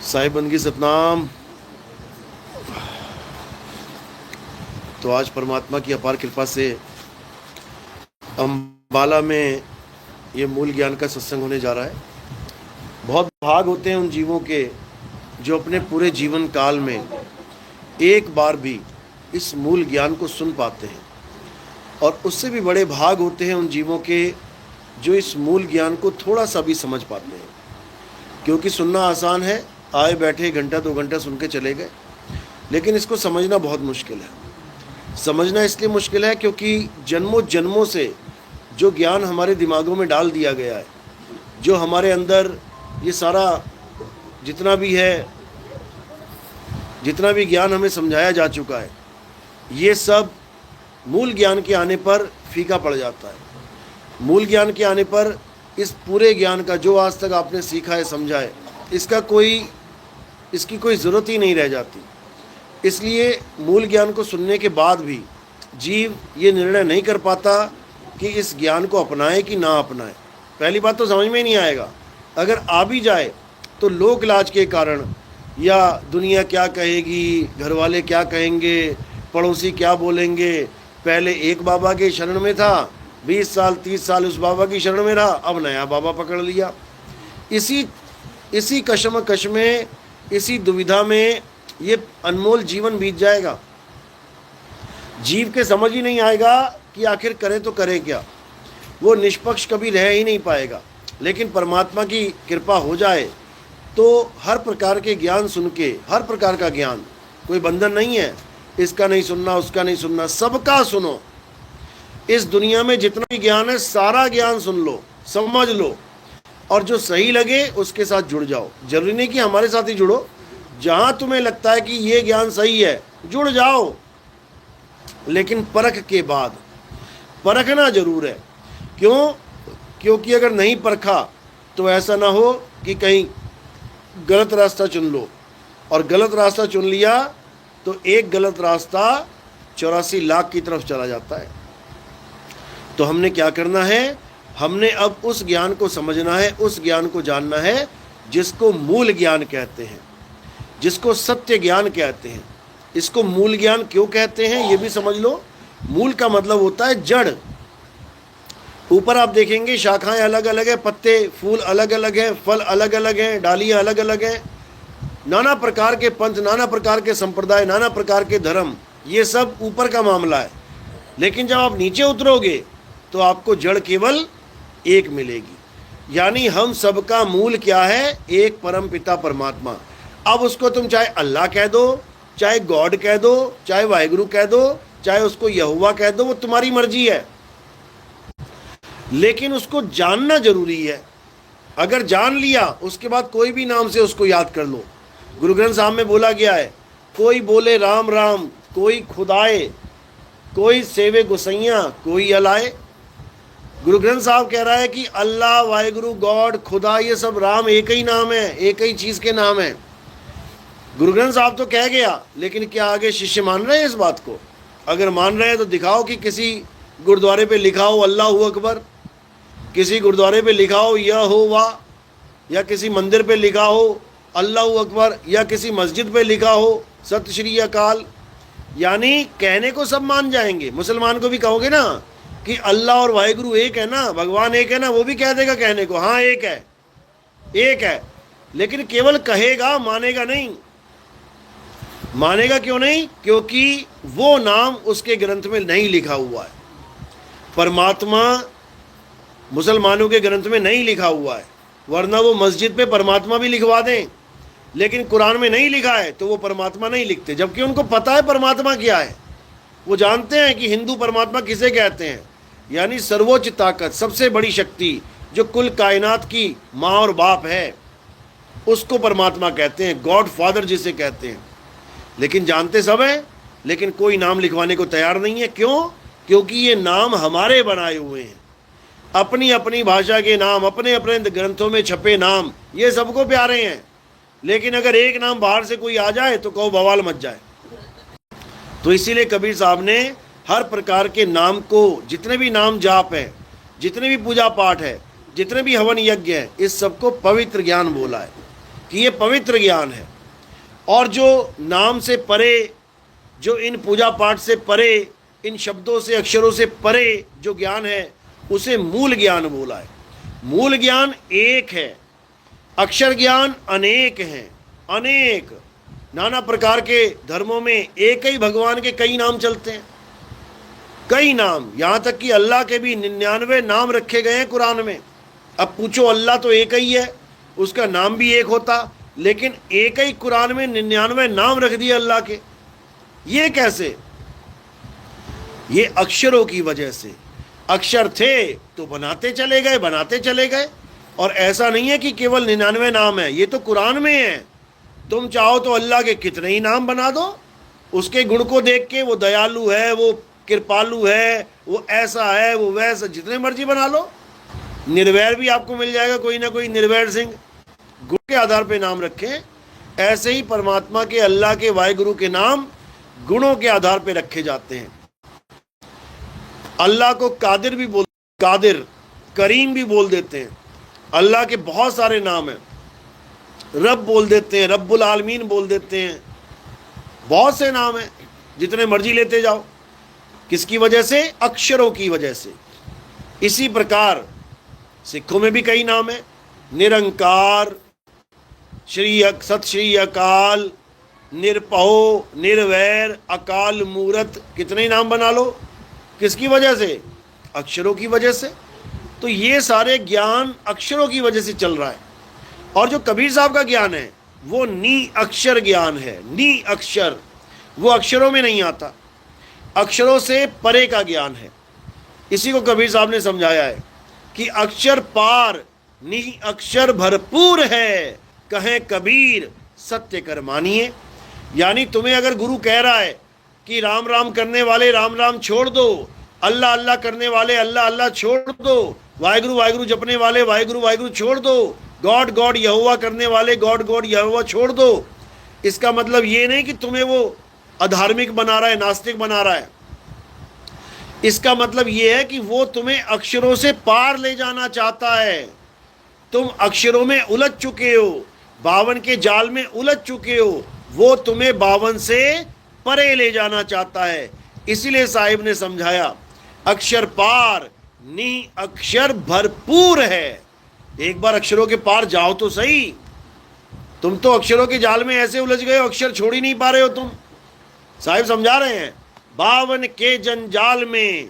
साहिब बंदगी सतनाम। तो आज परमात्मा की अपार कृपा से अम्बाला में ये मूल ज्ञान का सत्संग होने जा रहा है। बहुत भाग होते हैं उन जीवों के जो अपने पूरे जीवन काल में एक बार भी इस मूल ज्ञान को सुन पाते हैं, और उससे भी बड़े भाग होते हैं उन जीवों के जो इस मूल ज्ञान को थोड़ा सा भी समझ पाते हैं। क्योंकि सुनना आसान है, आए बैठे घंटा 2 घंटा सुन के चले गए, लेकिन इसको समझना बहुत मुश्किल है। समझना इसलिए मुश्किल है क्योंकि जन्मों जन्मों से जो ज्ञान हमारे दिमागों में डाल दिया गया है, जो हमारे अंदर ये सारा जितना भी है, जितना भी ज्ञान हमें समझाया जा चुका है, ये सब मूल ज्ञान के आने पर फीका पड़ जाता है। मूल ज्ञान के आने पर इस पूरे ज्ञान का जो आज तक आपने सीखा है, समझा है, इसकी कोई ज़रूरत ही नहीं रह जाती। इसलिए मूल ज्ञान को सुनने के बाद भी जीव ये निर्णय नहीं कर पाता कि इस ज्ञान को अपनाए कि ना अपनाए। पहली बात तो समझ में ही नहीं आएगा। अगर आ भी जाए तो लोक लाज के कारण, या दुनिया क्या कहेगी, घर वाले क्या कहेंगे, पड़ोसी क्या बोलेंगे, पहले एक बाबा के शरण में था, 20 साल 30 साल उस बाबा की शरण में रहा, अब नया बाबा पकड़ लिया। इसी कशमकश में, इसी दुविधा में ये अनमोल जीवन बीत जाएगा। जीव के समझ ही नहीं आएगा कि आखिर करे तो करे क्या। वो निष्पक्ष कभी रह ही नहीं पाएगा। लेकिन परमात्मा की कृपा हो जाए तो हर प्रकार के ज्ञान सुन के, हर प्रकार का ज्ञान, कोई बंधन नहीं है, इसका नहीं सुनना, उसका नहीं सुनना, सबका सुनो। इस दुनिया में जितना भी ज्ञान है सारा ज्ञान सुन लो, समझ लो, और जो सही लगे उसके साथ जुड़ जाओ। जरूरी नहीं कि हमारे साथ ही जुड़ो, जहां तुम्हें लगता है कि ये ज्ञान सही है जुड़ जाओ, लेकिन परख के बाद। परखना जरूर है। क्यों? क्योंकि अगर नहीं परखा तो ऐसा ना हो कि कहीं गलत रास्ता चुन लो, और गलत रास्ता चुन लिया तो एक गलत रास्ता 84 लाख की तरफ चला जाता है। तो हमने क्या करना है? हमने अब उस ज्ञान को समझना है, उस ज्ञान को जानना है जिसको मूल ज्ञान कहते हैं, जिसको सत्य ज्ञान कहते हैं। इसको मूल ज्ञान क्यों कहते हैं ये भी समझ लो। मूल का मतलब होता है जड़। ऊपर आप देखेंगे शाखाएं अलग अलग है, पत्ते फूल अलग अलग हैं, फल अलग अलग हैं, डालियां अलग अलग हैं, नाना प्रकार के पंथ, नाना प्रकार के संप्रदाय, नाना प्रकार के धर्म, ये सब ऊपर का मामला है। लेकिन जब आप नीचे उतरोगे तो आपको जड़ केवल एक मिलेगी। यानी हम सबका मूल क्या है? एक परम पिता परमात्मा। अब उसको तुम चाहे अल्लाह कह दो, चाहे गॉड कह दो, चाहे वाहिगुरु कह दो, चाहे उसको यहोवा कह दो, वो तुम्हारी मर्जी है, लेकिन उसको जानना जरूरी है। अगर जान लिया उसके बाद कोई भी नाम से उसको याद कर लो। गुरु ग्रंथ साहब में बोला गया है, कोई बोले राम राम, कोई खुदाए, कोई सेवे गुसैया, कोई अलाए। गुरु ग्रंथ साहब कह रहा है कि अल्लाह, वाहिगुरु, गॉड, खुदा, ये सब राम एक ही नाम है, एक ही चीज के नाम है। गुरु ग्रंथ साहब तो कह गया, लेकिन क्या आगे शिष्य मान रहे हैं इस बात को? अगर मान रहे हैं तो दिखाओ कि किसी गुरुद्वारे पे लिखा हो अल्लाह अकबर, किसी गुरुद्वारे पे लिखा हो यहोवा, या किसी मंदिर पे लिखा हो अल्लाह अकबर, या किसी मस्जिद पे लिखा हो सत श्री अकाल। यानी कहने को सब मान जाएंगे। मुसलमान को भी कहोगे ना कि अल्लाह और वाहिगुरु एक है ना, भगवान एक है ना, वो भी कह देगा कहने को, हाँ एक है, एक है, लेकिन केवल कहेगा, मानेगा नहीं। मानेगा क्यों नहीं? क्योंकि वो नाम उसके ग्रंथ में नहीं लिखा हुआ है। परमात्मा मुसलमानों के ग्रंथ में नहीं लिखा हुआ है, वरना वो मस्जिद पे परमात्मा भी लिखवा दें, लेकिन कुरान में नहीं लिखा है तो वो परमात्मा नहीं लिखते, जबकि उनको पता है परमात्मा क्या है। वो जानते हैं कि हिंदू परमात्मा किसे कहते हैं, यानी सर्वोच्च ताकत, सबसे बड़ी शक्ति, जो कुल कायनात की माँ और बाप है, उसको परमात्मा कहते हैं, गॉड फादर जिसे कहते हैं। लेकिन जानते सब हैं, लेकिन कोई नाम लिखवाने को तैयार नहीं है। क्यों? क्योंकि ये नाम हमारे बनाए हुए हैं, अपनी अपनी भाषा के नाम, अपने अपने ग्रंथों में छपे नाम, ये सबको प्यारे हैं। लेकिन अगर एक नाम बाहर से कोई आ जाए तो कहो बवाल मच जाए। तो इसीलिए कबीर साहब ने हर प्रकार के नाम को, जितने भी नाम जाप है, जितने भी पूजा पाठ है, जितने भी हवन यज्ञ हैं, इस सबको पवित्र ज्ञान बोला है। कि ये पवित्र ज्ञान है। और जो नाम से परे, जो इन पूजा पाठ से परे, इन शब्दों से अक्षरों से परे जो ज्ञान है, उसे मूल ज्ञान बोला है। मूल ज्ञान एक है, अक्षर ज्ञान अनेक हैं। अनेक नाना प्रकार के धर्मों में एक ही भगवान के कई नाम चलते हैं, कई नाम, यहाँ तक कि अल्लाह के भी 99 नाम रखे गए हैं कुरान में। अब पूछो, अल्लाह तो एक ही है, उसका नाम भी एक होता, लेकिन एक ही कुरान में 99 नाम रख दिए अल्लाह के। ये कैसे? ये अक्षरों की वजह से। अक्षर थे तो बनाते चले गए, बनाते चले गए। और ऐसा नहीं है कि केवल 99 नाम है, ये तो कुरान में है। तुम चाहो तो अल्लाह के कितने ही नाम बना दो, उसके गुण को देख के, वो दयालु है, वो कृपालु है, वो ऐसा है, वो वैसा, जितने मर्जी बना लो। निर्वैर भी आपको मिल जाएगा, कोई ना कोई निर्वैर सिंह, गुण के आधार पे नाम रखें। ऐसे ही परमात्मा के, अल्लाह के, वाहिगुरु के नाम गुणों के आधार पे रखे जाते हैं। अल्लाह को कादिर भी बोल, कादिर, करीम भी बोल देते हैं। अल्लाह के बहुत सारे नाम हैं। रब बोल देते हैं, रब्बुल आलमीन बोल देते हैं, बहुत से नाम हैं, जितने मर्जी लेते जाओ। किसकी वजह से? अक्षरों की वजह से। इसी प्रकार सिखों में भी कई नाम हैं। निरंकार, सत श्री अकाल, निरपहो, निर्वैर, अकाल मूरत, कितने ही नाम बना लो। किसकी वजह से? अक्षरों की वजह से। तो ये सारे ज्ञान अक्षरों की वजह से चल रहा है। और जो कबीर साहब का ज्ञान है वो नी अक्षर ज्ञान है। नी अक्षर, वो अक्षरों में नहीं आता, अक्षरों से परे का ज्ञान है। इसी को कबीर साहब ने समझाया है कि अक्षर पार नी अक्षर भरपूर है, कहें कबीर सत्य कर मानिए। यानी तुम्हें अगर गुरु कह रहा है कि राम राम करने वाले राम राम छोड़ दो, अल्लाह अल्लाह करने वाले अल्लाह अल्लाह छोड़ दो, वाहिगुरु वाहिगुरु जपने वाले वाहिगुरु वाहिगुरु छोड़ दो, गॉड गॉड यहोवा करने वाले गॉड गॉड यहोवा छोड़ दो, इसका मतलब ये नहीं कि तुम्हें वो अधार्मिक बना रहा है, नास्तिक बना रहा है। इसका मतलब ये है कि वो तुम्हें अक्षरों से पार ले जाना चाहता है। तुम अक्षरों में उलझ चुके हो, 52 के जाल में उलझ चुके हो, वो तुम्हें 52 से परे ले जाना चाहता है। इसीलिए साहिब ने समझाया, अक्षर पार नी अक्षर भरपूर है। एक बार अक्षरों के पार जाओ तो सही। तुम तो अक्षरों के जाल में ऐसे उलझ गए हो, अक्षर छोड़ ही नहीं पा रहे हो तुम। साहिब समझा रहे हैं, 52 के जंजाल में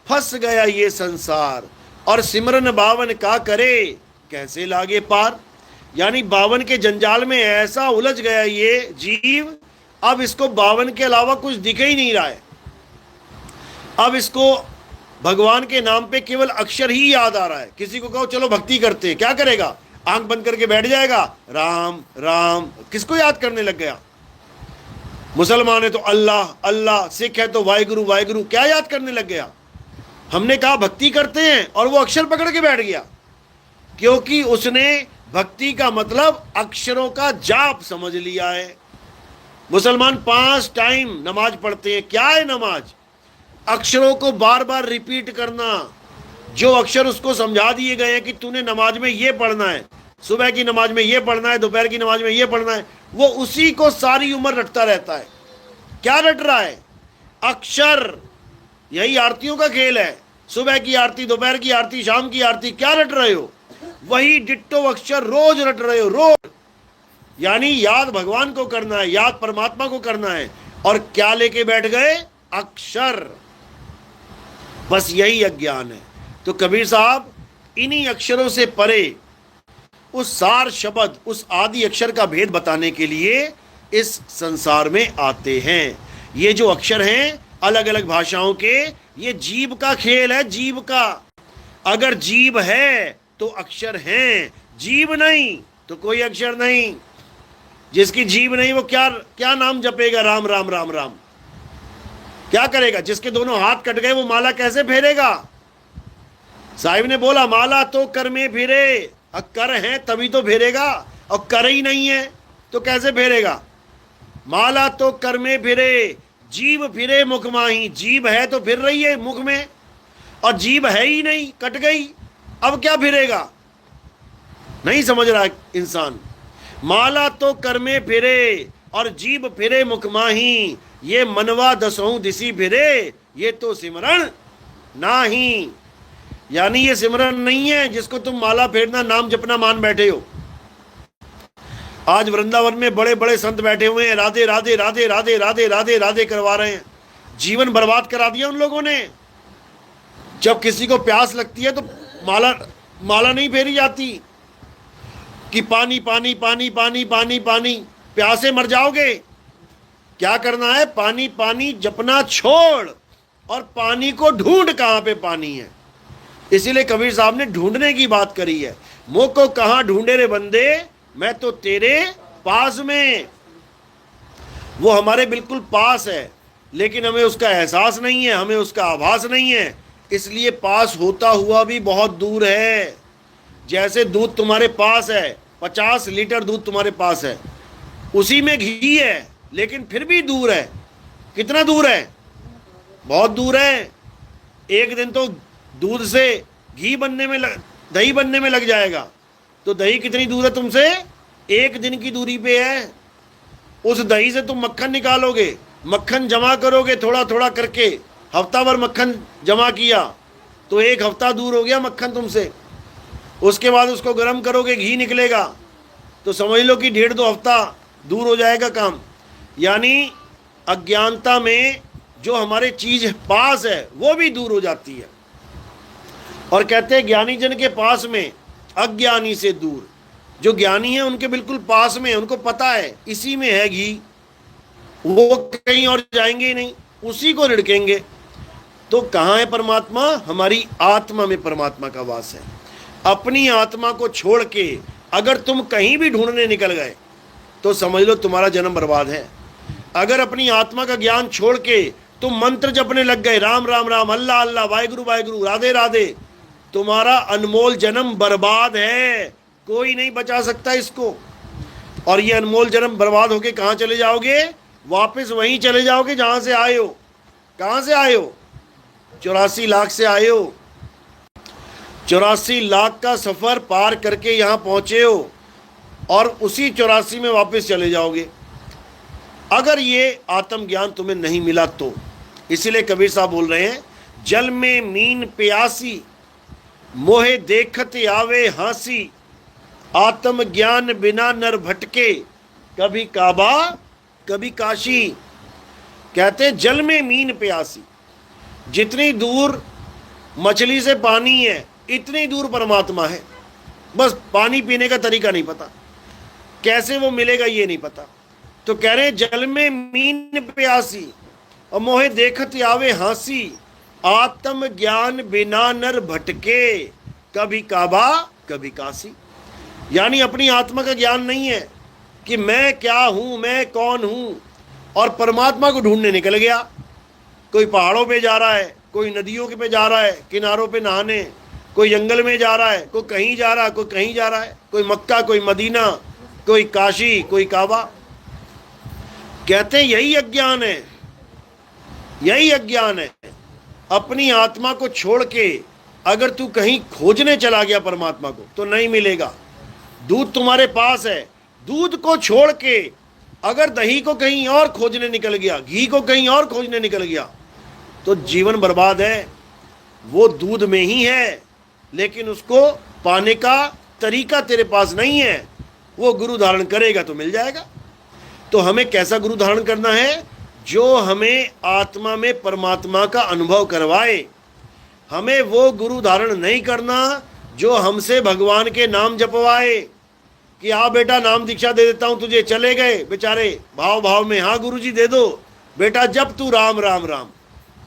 फंस गया ये संसार, और सिमरन 52 का करे कैसे लागे पार। यानी 52 के जंजाल में ऐसा उलझ गया ये जीव, अब इसको 52 के अलावा कुछ दिख ही नहीं रहा है। अब इसको भगवान के नाम पे केवल अक्षर ही याद आ रहा है। किसी को कहो चलो भक्ति करते हैं, क्या करेगा? आंख बंद करके बैठ जाएगा, राम राम। किसको याद करने लग गया? मुसलमान है तो अल्लाह अल्लाह, सिख है तो वाहिगुरु वाहिगुरु, क्या याद करने लग गया? हमने कहा भक्ति करते हैं और वो अक्षर पकड़ के बैठ गया, क्योंकि उसने भक्ति का मतलब अक्षरों का जाप समझ लिया है। मुसलमान 5 टाइम नमाज पढ़ते हैं। क्या है नमाज? अक्षरों को बार बार रिपीट करना। जो अक्षर उसको समझा दिए गए हैं कि तूने नमाज में ये पढ़ना है, सुबह की नमाज में ये पढ़ना है, दोपहर की नमाज में ये पढ़ना है, वो उसी को सारी उम्र रटता रहता है। क्या रट रहा है? अक्षर। यही आरतियों का खेल है, सुबह की आरती, दोपहर की आरती, शाम की आरती। क्या रट रहे हो? वही डिट्टो अक्षर रोज रट रहे हो, रोज। यानी याद भगवान को करना है, याद परमात्मा को करना है, और क्या लेके बैठ गए? अक्षर। बस यही अज्ञान है। तो कबीर साहब इन्हीं अक्षरों से परे उस सार शब्द, उस आदि अक्षर का भेद बताने के लिए इस संसार में आते हैं। ये जो अक्षर हैं अलग अलग भाषाओं के, ये जीव का खेल है, जीव का। अगर जीव है तो अक्षर हैं, जीव नहीं तो कोई अक्षर नहीं। जिसकी जीव नहीं वो क्या नाम जपेगा? राम राम राम राम। क्या करेगा? जिसके दोनों हाथ कट गए वो माला कैसे फेरेगा? साहिब ने बोला माला तो कर में फेरे, कर है तभी तो फेरेगा, और कर ही नहीं है तो कैसे फेरेगा? माला तो कर में फिरे, जीव फिरे मुख माही। जीव है तो फिर रही है मुख में, और जीव है ही नहीं, कट गई, अब क्या फिरेगा? नहीं समझ रहा इंसान। माला तो कर में फिरे और जीभ फिरे मुख माही, ये मनवा दसों दिसी फिरे, ये तो सिमरन नाही। यानी ये सिमरन नहीं है जिसको तुम माला फेरना नाम जपना मान बैठे हो। आज वृंदावन में बड़े बड़े संत बैठे हुए हैं, राधे राधे राधे राधे राधे राधे राधे करवा रहे हैं। जीवन बर्बाद करा दिया उन लोगों ने। जब किसी को प्यास लगती है तो माला नहीं फेरी जाती कि पानी पानी पानी पानी पानी पानी, प्यासे मर जाओगे। क्या करना है? पानी पानी जपना छोड़ और पानी को ढूंढ कहां पे पानी है। इसीलिए कबीर साहब ने ढूंढने की बात करी है। मुझ को कहां ढूंढे रे बंदे, मैं तो तेरे पास में। वो हमारे बिल्कुल पास है, लेकिन हमें उसका एहसास नहीं है, हमें उसका आभास नहीं है। इसलिए पास होता हुआ भी बहुत दूर है। जैसे दूध तुम्हारे पास है, 50 लीटर दूध तुम्हारे पास है, उसी में घी है, लेकिन फिर भी दूर है। कितना दूर है? बहुत दूर है। एक दिन तो दूध से घी बनने में दही बनने में लग जाएगा। तो दही कितनी दूर है तुमसे? एक दिन की दूरी पे है। उस दही से तुम मक्खन निकालोगे, मक्खन जमा करोगे थोड़ा थोड़ा करके, हफ्ता भर मक्खन जमा किया तो एक हफ्ता दूर हो गया मक्खन तुमसे। उसके बाद उसको गर्म करोगे, घी निकलेगा, तो समझ लो कि 1.5-2 हफ्ता दूर हो जाएगा काम। यानी अज्ञानता में जो हमारे चीज पास है वो भी दूर हो जाती है। और कहते हैं ज्ञानी जन के पास में, अज्ञानी से दूर। जो ज्ञानी है उनके बिल्कुल पास में, उनको पता है इसी में है घी, वो कहीं और जाएंगे ही नहीं, उसी को रिड़केंगे। तो कहाँ है परमात्मा? हमारी आत्मा में परमात्मा का वास है। अपनी आत्मा को छोड़ के अगर तुम कहीं भी ढूंढने निकल गए तो समझ लो तुम्हारा जन्म बर्बाद है। अगर अपनी आत्मा का ज्ञान छोड़ के तुम मंत्र जपने लग गए, राम राम राम, अल्लाह अल्लाह, वाहेगुरु वाहेगुरु, राधे राधे, तुम्हारा अनमोल जन्म बर्बाद है। कोई नहीं बचा सकता इसको। और ये अनमोल जन्म बर्बाद होके कहाँ चले जाओगे? वापस वहीं चले जाओगे जहां से आए हो। कहां से आए हो? 84 लाख से आए हो। 84 लाख का सफर पार करके यहां पहुंचे हो और उसी 84 में वापस चले जाओगे, अगर ये आत्मज्ञान तुम्हें नहीं मिला तो। इसीलिए कबीर साहब बोल रहे हैं, जल में मीन प्यासी, मोहे देखत आवे हांसी, आत्मज्ञान बिना नर भटके, कभी काबा कभी काशी। कहते हैं जल में मीन प्यासी, जितनी दूर मछली से पानी है इतनी दूर परमात्मा है। बस पानी पीने का तरीका नहीं पता, कैसे वो मिलेगा ये नहीं पता। तो कह रहे हैं जल में मीन प्यासी और मोहे देखत आवे हांसी, आत्म ज्ञान बिना नर भटके, कभी काबा कभी काशी। यानी अपनी आत्मा का ज्ञान नहीं है कि मैं क्या हूं, मैं कौन हूं, और परमात्मा को ढूंढने निकल गया। कोई पहाड़ों पे जा रहा है, कोई नदियों के पे जा रहा है किनारों पे नहाने, कोई जंगल में जा रहा है, कोई कहीं जा रहा है, कोई कहीं जा रहा है, कोई मक्का, कोई मदीना, कोई काशी, कोई काबा। कहते हैं यही अज्ञान है, यही अज्ञान है। अपनी आत्मा को छोड़ के अगर तू कहीं खोजने चला गया परमात्मा को तो नहीं मिलेगा। दूध तुम्हारे पास है, दूध को छोड़ के अगर दही को कहीं और खोजने निकल गया, घी को कहीं और खोजने निकल गया तो जीवन बर्बाद है। वो दूध में ही है, लेकिन उसको पाने का तरीका तेरे पास नहीं है। वो गुरु धारण करेगा तो मिल जाएगा। तो हमें कैसा गुरु धारण करना है? जो हमें आत्मा में परमात्मा का अनुभव करवाए। हमें वो गुरु धारण नहीं करना जो हमसे भगवान के नाम जपवाए कि हाँ बेटा नाम दीक्षा दे देता हूँ तुझे, चले गए बेचारे भाव भाव में, हाँ गुरुजी दे दो बेटा जब तू राम राम राम।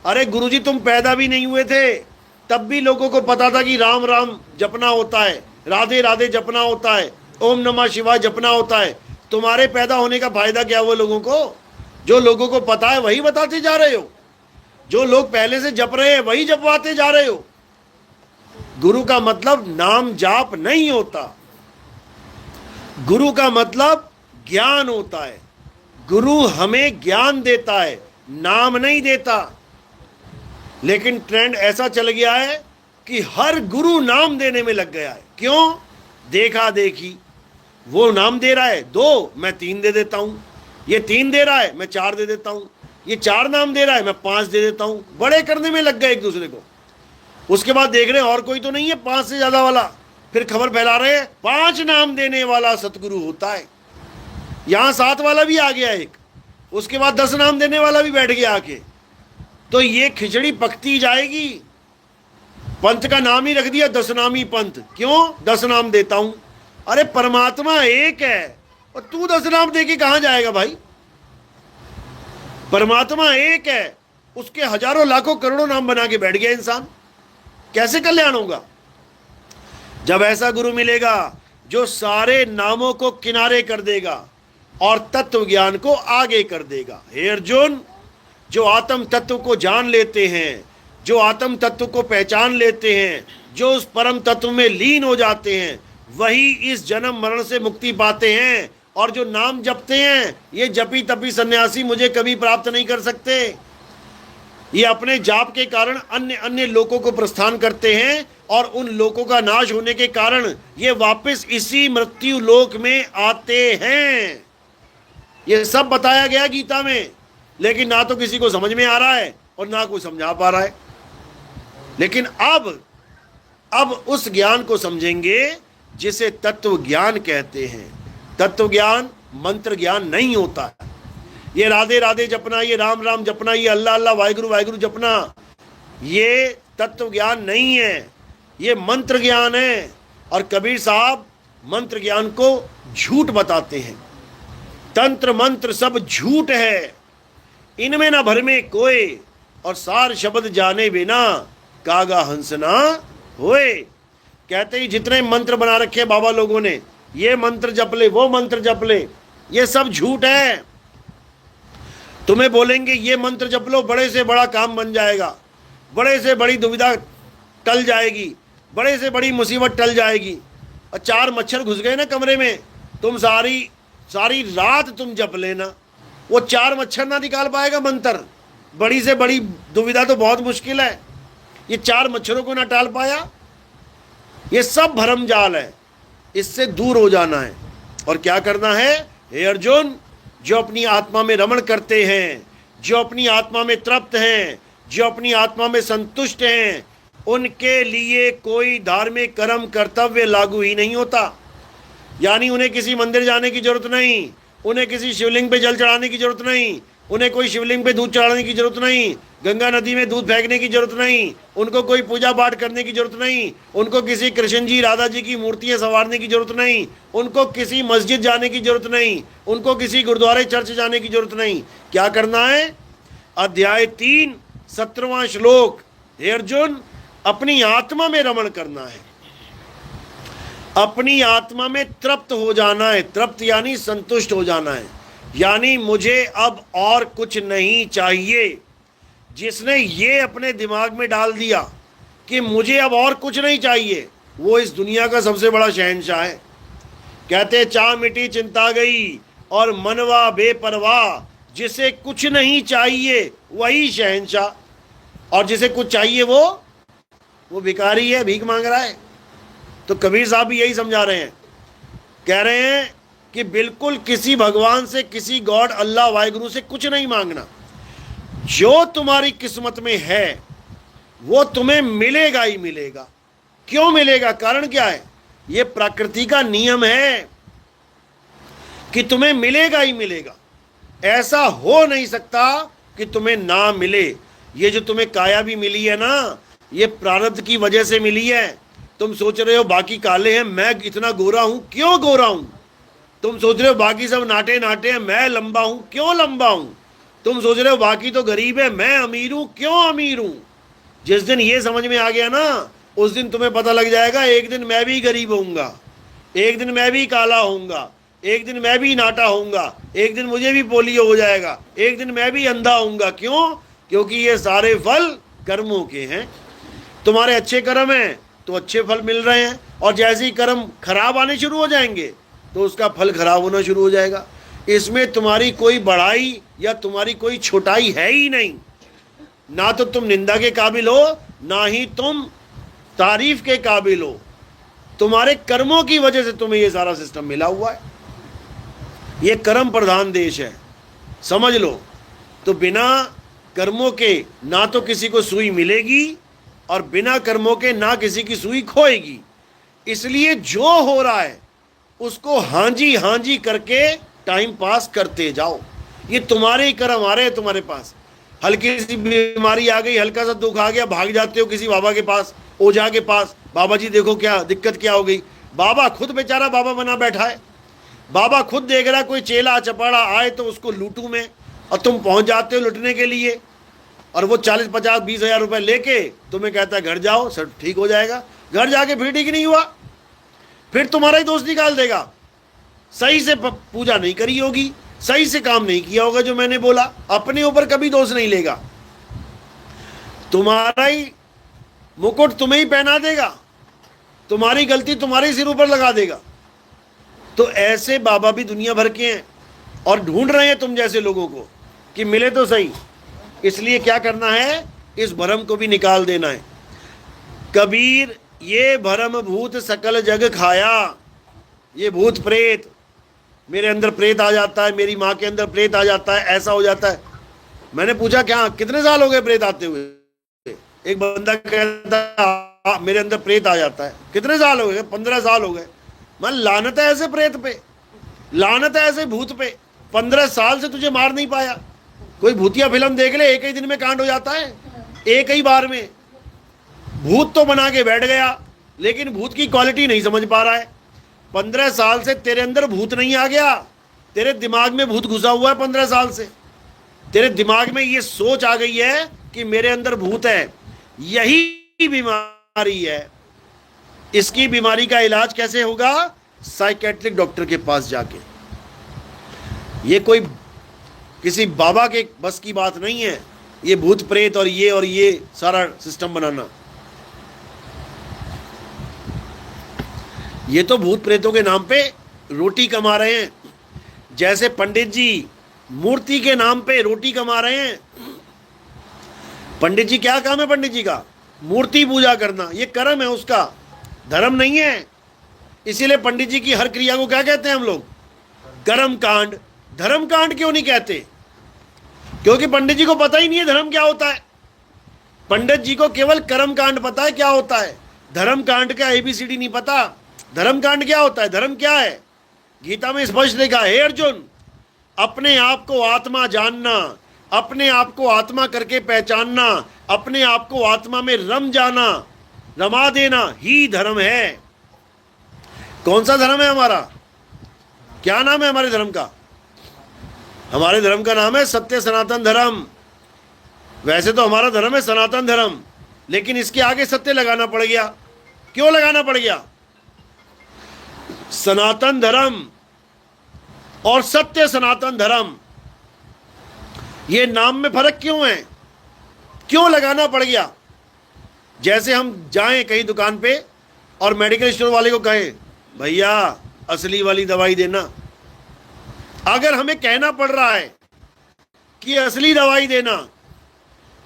अरे गुरुजी तुम पैदा भी नहीं हुए थे तब भी लोगों को पता था कि राम राम जपना होता है, राधे राधे जपना होता है, ओम नमः शिवाय जपना होता है। तुम्हारे पैदा होने का फायदा क्या हुआ लोगों को? जो लोगों को पता है वही बताते जा रहे हो, जो लोग पहले से जप रहे हैं वही जपवाते जा रहे हो। गुरु का मतलब नाम जाप नहीं होता, गुरु का मतलब ज्ञान होता है। गुरु हमें ज्ञान देता है, नाम नहीं देता। लेकिन ट्रेंड ऐसा चल गया है कि हर गुरु नाम देने में लग गया है। क्यों? देखा देखी, वो नाम दे रहा है 2, मैं 3 दे देता हूं। ये 3 दे रहा है, मैं 4 दे देता हूं। ये 4 नाम दे रहा है, मैं 5 दे देता हूं। बड़े करने में लग गए एक दूसरे को। उसके बाद देख रहे हैं और कोई तो नहीं है 5 से ज्यादा वाला, फिर खबर फैला रहे हैं 5 नाम देने वाला सतगुरु होता है। यहां 7 वाला भी आ गया एक, उसके बाद 10 नाम देने वाला भी बैठ गया आके। तो ये खिचड़ी पकती जाएगी। पंथ का नाम ही रख दिया 10 नामी पंथ। क्यों 10 नाम देता हूं? अरे परमात्मा एक है और तू 10 नाम दे के कहां जाएगा भाई? परमात्मा एक है, उसके हजारों लाखों करोड़ों नाम बना के बैठ गया इंसान, कैसे कल्याण होगा? जब ऐसा गुरु मिलेगा जो सारे नामों को किनारे कर देगा और तत्व ज्ञान को आगे कर देगा। हे अर्जुन, जो आत्म तत्व को जान लेते हैं, जो आत्म तत्व को पहचान लेते हैं, जो उस परम तत्व में लीन हो जाते हैं, वही इस जन्म मरण से मुक्ति पाते हैं। और जो नाम जपते हैं, ये जपी तपी सन्यासी मुझे कभी प्राप्त नहीं कर सकते। ये अपने जाप के कारण अन्य अन्य लोकों को प्रस्थान करते हैं और उन लोकों का नाश होने के कारण ये वापस इसी मृत्यु लोक में आते हैं। ये सब बताया गया गीता में, लेकिन ना तो किसी को समझ में आ रहा है और ना कोई समझा पा रहा है। लेकिन अब उस ज्ञान को समझेंगे जिसे तत्व ज्ञान कहते हैं। तत्व ज्ञान मंत्र ज्ञान नहीं होता है। ये राधे राधे जपना, ये राम राम जपना, ये अल्लाह अल्लाह वाहिगुरु वाहिगुरु जपना, ये तत्व ज्ञान नहीं है, ये मंत्र ज्ञान है। और कबीर साहब मंत्र ज्ञान को झूठ बताते हैं। तंत्र मंत्र सब झूठ है, इनमें ना भरमे कोई, और सार शब्द जाने बिना कागा हंसना होए। कहते ही जितने मंत्र बना रखे बाबा लोगों ने, ये मंत्र जप ले, वो मंत्र जप ले, ये सब झूठ है। तुम्हें बोलेंगे ये मंत्र जप लो, बड़े से बड़ा काम बन जाएगा, बड़े से बड़ी दुविधा टल जाएगी, बड़े से बड़ी मुसीबत टल जाएगी। और 4 मच्छर घुस गए ना कमरे में, तुम सारी रात तुम जप लेना, वो 4 मच्छर ना निकाल पाएगा मंत्र। बड़ी से बड़ी दुविधा तो बहुत मुश्किल है, ये 4 मच्छरों को ना टाल पाया। ये सब भरम जाल है, इससे दूर हो जाना है। और क्या करना है? हे अर्जुन, जो अपनी आत्मा में रमण करते हैं, जो अपनी आत्मा में तृप्त हैं, जो अपनी आत्मा में संतुष्ट हैं, उनके लिए कोई धार्मिक कर्म कर्तव्य लागू ही नहीं होता। यानी उन्हें किसी मंदिर जाने की जरूरत नहीं, उन्हें किसी शिवलिंग पे जल चढ़ाने की जरूरत नहीं, उन्हें कोई शिवलिंग पे दूध चढ़ाने की जरूरत नहीं, गंगा नदी में दूध फेंकने की जरूरत नहीं, उनको कोई पूजा पाठ करने की जरूरत नहीं, उनको किसी कृष्ण जी राधा जी की मूर्तियां संवारने की जरूरत नहीं, उनको किसी मस्जिद जाने की जरूरत नहीं, उनको किसी गुरुद्वारे चर्च जाने की जरूरत नहीं। क्या करना है? अध्याय 3 17वां श्लोक। हे अर्जुन, अपनी आत्मा में रमण करना है, अपनी आत्मा में तृप्त हो जाना है। तृप्त यानी संतुष्ट हो जाना है, यानी मुझे अब और कुछ नहीं चाहिए। जिसने ये अपने दिमाग में डाल दिया कि मुझे अब और कुछ नहीं चाहिए, वो इस दुनिया का सबसे बड़ा शहंशाह है। कहते चाह मिटी चिंता गई और मनवा बेपरवाह, जिसे कुछ नहीं चाहिए वही शहंशाह, और जिसे कुछ चाहिए वो भिखारी है, भीख मांग रहा है। तो कबीर साहब भी यही समझा रहे हैं, कह रहे हैं कि बिल्कुल किसी भगवान से, किसी गॉड अल्लाह वाहिगुरु से कुछ नहीं मांगना। जो तुम्हारी किस्मत में है वो तुम्हें मिलेगा ही मिलेगा। क्यों मिलेगा? कारण क्या है? ये प्रकृति का नियम है कि तुम्हें मिलेगा ही मिलेगा। ऐसा हो नहीं सकता कि तुम्हें ना मिले। ये जो तुम्हें काया भी मिली है ना, ये प्रारब्ध की वजह से मिली है। तुम सोच रहे हो बाकी काले हैं, मैं इतना गोरा हूं, क्यों गोरा हूं? तुम सोच रहे हो बाकी सब नाटे नाटे हैं, मैं लंबा हूं, क्यों लंबा हूं? तुम सोच रहे हो बाकी तो गरीब है, मैं अमीर हूं, क्यों अमीर हूं? जिस दिन ये समझ में आ गया ना, उस दिन तुम्हें पता लग जाएगा एक दिन मैं भी गरीब होऊंगा, एक दिन मैं भी काला होऊंगा, एक दिन मैं भी नाटा होऊंगा, एक दिन मुझे भी पोलियो हो जाएगा, एक दिन मैं भी अंधा होऊंगा। क्यों? क्योंकि ये सारे फल कर्मों के हैं। तुम्हारे अच्छे कर्म हैं तो अच्छे फल मिल रहे हैं, और जैसे ही कर्म खराब आने शुरू हो जाएंगे तो उसका फल खराब होना शुरू हो जाएगा। इसमें तुम्हारी कोई बड़ाई या तुम्हारी कोई छोटाई है ही नहीं। ना तो तुम निंदा के काबिल हो, ना ही तुम तारीफ के काबिल हो। तुम्हारे कर्मों की वजह से तुम्हें ये सारा सिस्टम मिला हुआ है। ये कर्म प्रधान देश है, समझ लो। तो बिना कर्मों के ना तो किसी को सुई मिलेगी और बिना कर्मों के ना किसी की सुई खोएगी। इसलिए जो हो रहा है उसको हांजी हांजी करके टाइम पास करते जाओ। ये तुम्हारे ही कर्म आ रहे हैं तुम्हारे पास। हल्की सी बीमारी आ गई, हल्का सा दुख आ गया, भाग जाते हो किसी बाबा के पास, ओझा के पास, बाबा जी देखो क्या दिक्कत क्या हो गई। बाबा खुद बेचारा बाबा बना बैठा है। बाबा खुद देख रहा कोई चेला चपाड़ा आए तो उसको लूटूं मैं, और तुम पहुंच जाते हो लुटने के लिए, और वो 40, 50, 20 हज़ार रुपए लेके तुम्हें कहता है घर जाओ सब ठीक हो जाएगा। घर जाके फिर ठीक नहीं हुआ, फिर तुम्हारा ही दोस्त निकाल देगा। सही से पूजा नहीं करी होगी, सही से काम नहीं किया होगा जो मैंने बोला। अपने ऊपर कभी दोष नहीं लेगा, तुम्हारा ही मुकुट तुम्हें ही पहना देगा, तुम्हारी गलती तुम्हारे सिर ऊपर लगा देगा। तो ऐसे बाबा भी दुनिया भर के हैं और ढूंढ रहे हैं तुम जैसे लोगों को कि मिले तो सही। इसलिए क्या करना है, इस भ्रम को भी निकाल देना है। कबीर ये भ्रम भूत सकल जग खाया। ये भूत प्रेत, मेरे अंदर प्रेत आ जाता है, मेरी माँ के अंदर प्रेत आ जाता है, ऐसा हो जाता है। मैंने पूछा क्या कितने साल हो गए प्रेत आते हुए? एक बंदा कहता मेरे अंदर प्रेत आ जाता है। कितने साल हो गए? 15 साल हो गए। मैं लानत है ऐसे प्रेत पे, लानत है ऐसे भूत पे। 15 साल से तुझे मार नहीं पाया। कोई भूतिया फिल्म देख ले, एक ही दिन में कांड हो जाता है, एक ही बार में। भूत तो बना के बैठ गया, लेकिन भूत की क्वालिटी नहीं समझ पा रहा है। 15 साल से तेरे अंदर भूत नहीं आ गया, तेरे दिमाग में भूत घुसा हुआ है। 15 साल से तेरे दिमाग में ये सोच आ गई है कि मेरे अंदर भूत है। यही बीमारी है। इसकी बीमारी का इलाज कैसे होगा? साइकेट्रिक डॉक्टर के पास जाके। ये कोई किसी बाबा के बस की बात नहीं है, ये भूत प्रेत और ये सारा सिस्टम बनाना। ये तो भूत प्रेतों के नाम पे रोटी कमा रहे हैं। जैसे पंडित जी मूर्ति के नाम पे रोटी कमा रहे हैं। पंडित जी क्या काम है पंडित जी का? मूर्ति पूजा करना। ये कर्म है उसका, धर्म नहीं है। इसीलिए पंडित जी की हर क्रिया को क्या कहते हैं हम लोग? कर्म कांड। धर्म कांड क्यों नहीं कहते? क्योंकि पंडित जी को पता ही नहीं है धर्म क्या होता है। पंडित जी को केवल कर्म कांड पता है क्या होता है, धर्म कांड का ABCD नहीं पता। धर्म कांड क्या होता है? धर्म क्या है? गीता में स्पष्ट लिखा है, हे अर्जुन, अपने आप को आत्मा जानना, अपने आप को आत्मा करके पहचानना, अपने आप को आत्मा में रम जाना, रमा देना ही धर्म है। कौन सा धर्म है हमारा? क्या नाम है हमारे धर्म का? हमारे धर्म का नाम है सत्य सनातन धर्म। वैसे तो हमारा धर्म है सनातन धर्म, लेकिन इसके आगे सत्य लगाना पड़ गया। क्यों लगाना पड़ गया? सनातन धर्म और सत्य सनातन धर्म, ये नाम में फर्क क्यों है? क्यों लगाना पड़ गया? जैसे हम जाएं कहीं दुकान पे और मेडिकल स्टोर वाले को कहें भैया असली वाली दवाई देना। अगर हमें कहना पड़ रहा है कि असली दवाई देना,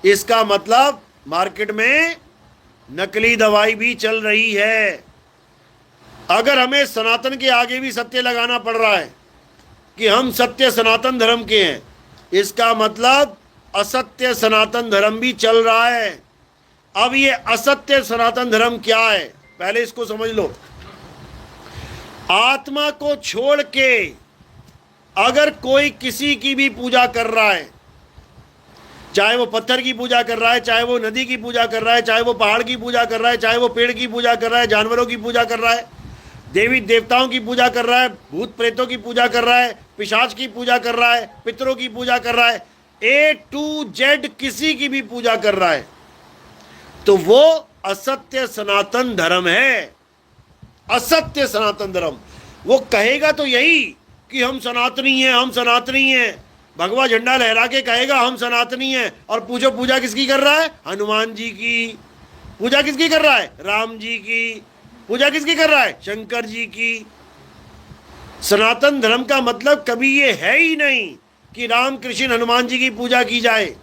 इसका मतलब मार्केट में नकली दवाई भी चल रही है। अगर हमें सनातन के आगे भी सत्य लगाना पड़ रहा है कि हम सत्य सनातन धर्म के हैं, इसका मतलब असत्य सनातन धर्म भी चल रहा है। अब ये असत्य सनातन धर्म क्या है, पहले इसको समझ लो। आत्मा को छोड़ के अगर कोई किसी की भी पूजा कर रहा है, चाहे वो पत्थर की पूजा कर रहा है, चाहे वो नदी की पूजा कर रहा है, चाहे वो पहाड़ की पूजा कर रहा है, चाहे वो पेड़ की पूजा कर रहा है, जानवरों की पूजा कर रहा है, देवी देवताओं की पूजा कर रहा है, भूत प्रेतों की पूजा कर रहा है, पिशाच की पूजा कर रहा है, पितरों की पूजा कर रहा है, A to Z किसी की भी पूजा कर रहा है, तो वो असत्य सनातन धर्म है। असत्य सनातन धर्म। वो कहेगा तो यही कि हम सनातनी हैं, हम सनातनी हैं, भगवा झंडा लहरा के कहेगा हम सनातनी हैं। और पूछो पूजा किसकी कर रहा है? हनुमान जी की। पूजा किसकी कर रहा है? राम जी की। पूजा किसकी कर रहा है? शंकर जी की। सनातन धर्म का मतलब कभी ये है ही नहीं कि राम कृष्ण हनुमान जी की पूजा की जाए।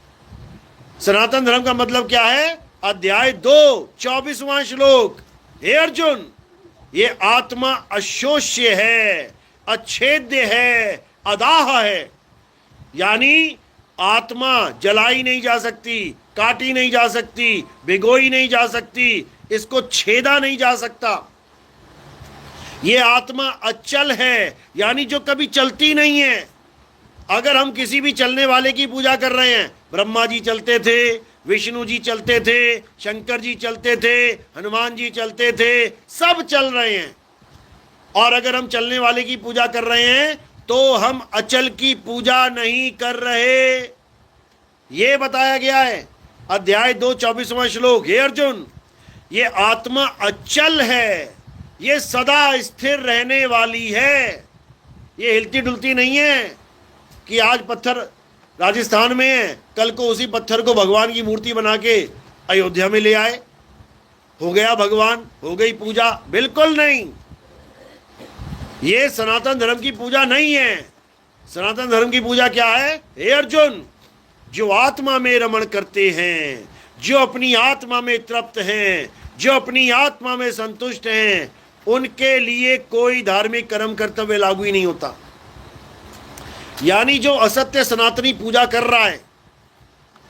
सनातन धर्म का मतलब क्या है? अध्याय 2 24वां श्लोक, हे अर्जुन ये आत्मा अशोष्य है, अच्छेद्य है, अदाह है। यानी आत्मा जलाई नहीं जा सकती, काटी नहीं जा सकती, भिगोई नहीं जा सकती, इसको छेदा नहीं जा सकता। ये आत्मा अचल है, यानी जो कभी चलती नहीं है। अगर हम किसी भी चलने वाले की पूजा कर रहे हैं, ब्रह्मा जी चलते थे, विष्णु जी चलते थे, शंकर जी चलते थे, हनुमान जी चलते थे, सब चल रहे हैं। और अगर हम चलने वाले की पूजा कर रहे हैं तो हम अचल की पूजा नहीं कर रहे। ये बताया गया है अध्याय 2 24वां श्लोक। हे अर्जुन, ये आत्मा अचल है, ये सदा स्थिर रहने वाली है, ये हिलती डुलती नहीं है कि आज पत्थर राजस्थान में है, कल को उसी पत्थर को भगवान की मूर्ति बना के अयोध्या में ले आए, हो गया भगवान, हो गई पूजा। बिल्कुल नहीं, ये सनातन धर्म की पूजा नहीं है। सनातन धर्म की पूजा क्या है? हे अर्जुन, जो आत्मा में रमण करते हैं, जो अपनी आत्मा में तृप्त हैं, जो अपनी आत्मा में संतुष्ट हैं, उनके लिए कोई धार्मिक कर्म कर्तव्य लागू ही नहीं होता। यानी जो असत्य सनातनी पूजा कर रहा है,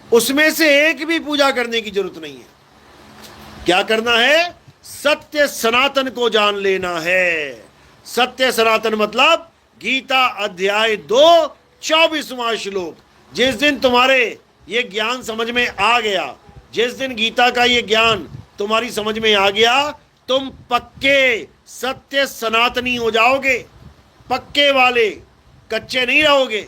उसमें से एक भी पूजा करने की जरूरत नहीं है। क्या करना है? सत्य सनातन को जान लेना है। सत्य सनातन मतलब गीता अध्याय 2 24वां श्लोक। जिस दिन तुम्हारे ये ज्ञान समझ में आ गया, जिस दिन गीता का ये ज्ञान तुम्हारी समझ में आ गया, तुम पक्के सत्य सनातनी हो जाओगे, पक्के वाले, कच्चे नहीं रहोगे।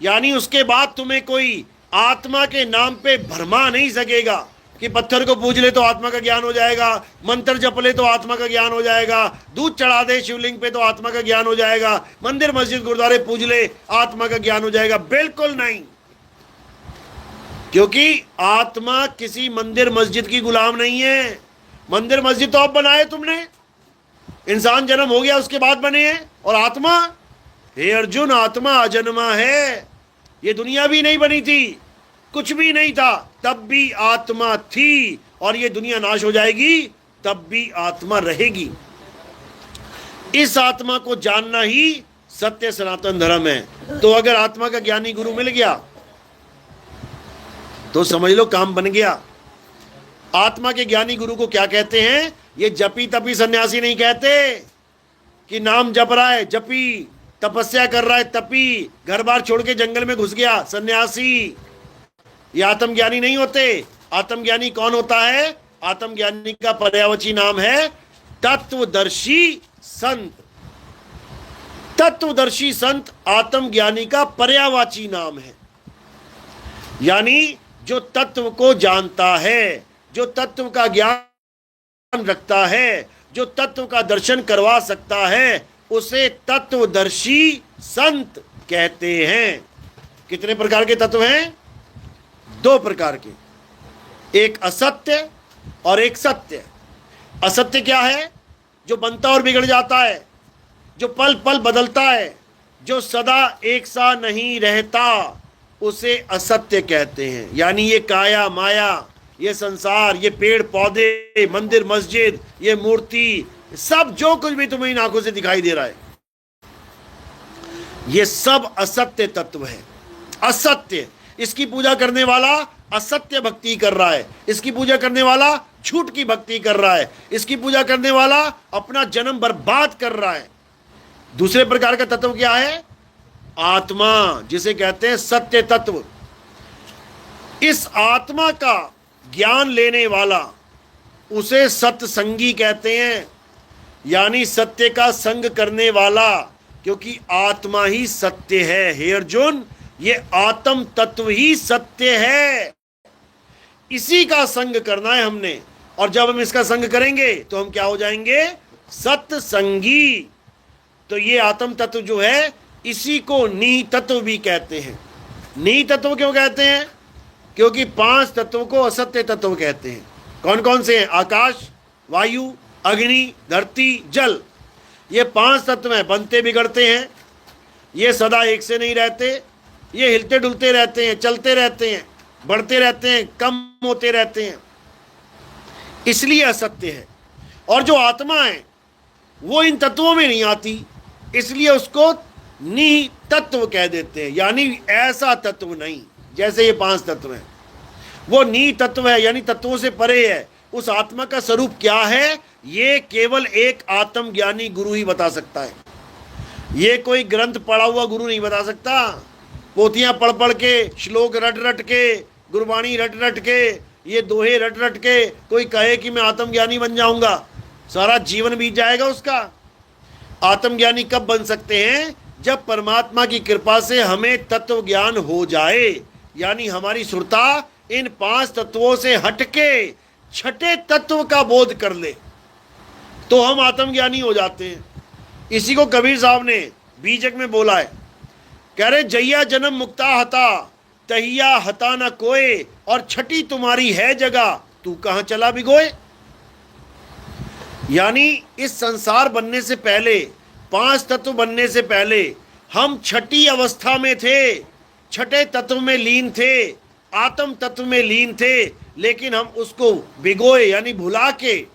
यानी उसके बाद तुम्हें कोई आत्मा के नाम पे भरमा नहीं सकेगा कि पत्थर को पूज ले तो आत्मा का ज्ञान हो जाएगा, मंत्र जप ले तो आत्मा का ज्ञान हो जाएगा, दूध चढ़ा दे शिवलिंग पे तो आत्मा का ज्ञान हो जाएगा, मंदिर मस्जिद गुरुद्वारे पूज ले आत्मा का ज्ञान हो जाएगा। बिल्कुल नहीं, क्योंकि आत्मा किसी मंदिर मस्जिद की गुलाम नहीं है। मंदिर मस्जिद तो अब बनाए तुमने, इंसान जन्म हो गया उसके बाद बने हैं। और आत्मा, हे अर्जुन, आत्मा अजन्मा है। ये दुनिया भी नहीं बनी थी, कुछ भी नहीं था, तब भी आत्मा थी। और ये दुनिया नाश हो जाएगी, तब भी आत्मा रहेगी। इस आत्मा को जानना ही सत्य सनातन धर्म है। तो अगर आत्मा का ज्ञानी गुरु मिल गया तो समझ लो काम बन गया। आत्मा के ज्ञानी गुरु को क्या कहते हैं? ये जपी तपी सन्यासी नहीं कहते कि नाम जप रहा है जपी, तपस्या कर रहा है तपी, घर बार छोड़ के जंगल में घुस गया सन्यासी। ये आत्मज्ञानी नहीं होते। आत्मज्ञानी कौन होता है? आत्मज्ञानी का पर्यायवाची नाम है तत्वदर्शी संत। तत्वदर्शी संत आत्मज्ञानी का पर्यायवाची नाम है। यानी जो तत्व को जानता है, जो तत्व का ज्ञान रखता है, जो तत्व का दर्शन करवा सकता है, उसे तत्वदर्शी संत कहते हैं। कितने प्रकार के तत्व हैं? 2 प्रकार के, एक असत्य और एक सत्य। असत्य क्या है? जो बनता और बिगड़ जाता है, जो पल पल बदलता है, जो सदा एक सा नहीं रहता, उसे असत्य कहते हैं। यानी ये काया माया, ये संसार, ये पेड़ पौधे, मंदिर मस्जिद, ये मूर्ति, सब जो कुछ भी तुम्हें इन आंखों से दिखाई दे रहा है, ये सब असत्य तत्व है। असत्य, इसकी पूजा करने वाला असत्य भक्ति कर रहा है, इसकी पूजा करने वाला झूठ की भक्ति कर रहा है, इसकी पूजा करने वाला अपना जन्म बर्बाद कर रहा है। दूसरे प्रकार का तत्व क्या है? आत्मा, जिसे कहते हैं सत्य तत्व। इस आत्मा का ज्ञान लेने वाला, उसे सत्संगी कहते हैं। यानी सत्य का संग करने वाला, क्योंकि आत्मा ही सत्य है। हे अर्जुन, ये आत्म तत्व ही सत्य है, इसी का संग करना है हमने। और जब हम इसका संग करेंगे तो हम क्या हो जाएंगे? सत्संगी। तो ये आत्म तत्व जो है, इसी को नी तत्व भी कहते हैं। नी तत्व क्यों कहते हैं? क्योंकि 5 तत्वों को असत्य तत्व कहते हैं। कौन कौन से हैं? आकाश, वायु, अग्नि, धरती, जल। ये 5 तत्व हैं, बनते बिगड़ते हैं, ये सदा एक से नहीं रहते, ये हिलते डुलते रहते हैं, चलते रहते हैं, बढ़ते रहते हैं, कम होते रहते हैं, इसलिए असत्य है। और जो आत्मा है, वो इन तत्वों में नहीं आती, इसलिए उसको नि तत्व कह देते हैं, यानी ऐसा तत्व नहीं जैसे ये 5 तत्व हैं। वो नि तत्व है, यानी तत्वों से परे है। उस आत्मा का स्वरूप क्या है, ये केवल एक आत्मज्ञानी गुरु ही बता सकता है। ये कोई ग्रंथ पढ़ा हुआ गुरु नहीं बता सकता। पोथियां पढ़ पढ़ के, श्लोक रट रट के, गुरबाणी रट रट के, ये दोहे रट रट के कोई कहे कि मैं आत्मज्ञानी बन जाऊंगा, सारा जीवन बीत जाएगा उसका। आत्मज्ञानी कब बन सकते हैं, जब परमात्मा की कृपा से हमें तत्व ज्ञान हो जाए, यानी हमारी सुरता इन 5 तत्वों से हटके छठे तत्व का बोध कर ले, तो हम आत्मज्ञानी हो जाते हैं। इसी को कबीर साहब ने बीजक में बोला है, कह रहे जैया जन्म मुक्ता हता तहिया हता न कोय, और छठी तुम्हारी है जगह तू कहां चला भिगोए। यानी इस संसार बनने से पहले, 5 तत्व बनने से पहले हम छठी अवस्था में थे, छठे तत्व में लीन थे, आत्म तत्व में लीन थे, लेकिन हम उसको भिगोए यानी भुला के,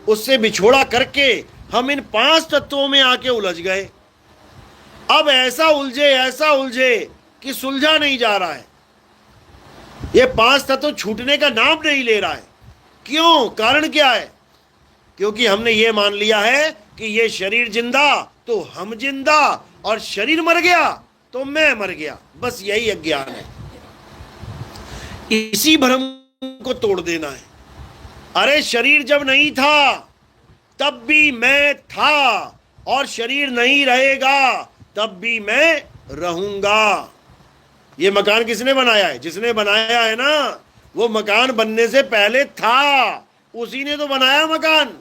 उससे बिछोड़ा करके हम इन 5 तत्वों में आके उलझ गए। अब ऐसा उलझे कि सुलझा नहीं जा रहा है। ये 5 तत्व छूटने का नाम नहीं ले रहा है। क्यों? कारण क्या है? क्योंकि हमने ये मान लिया है कि ये शरीर जिंदा तो हम जिंदा, और शरीर मर गया तो मैं मर गया। बस यही अज्ञान है। इसी भ्रम को तोड़ देना है। अरे शरीर जब नहीं था तब भी मैं था, और शरीर नहीं रहेगा तब भी मैं रहूंगा। ये मकान किसने बनाया है? जिसने बनाया है ना, वो मकान बनने से पहले था, उसी ने तो बनाया मकान।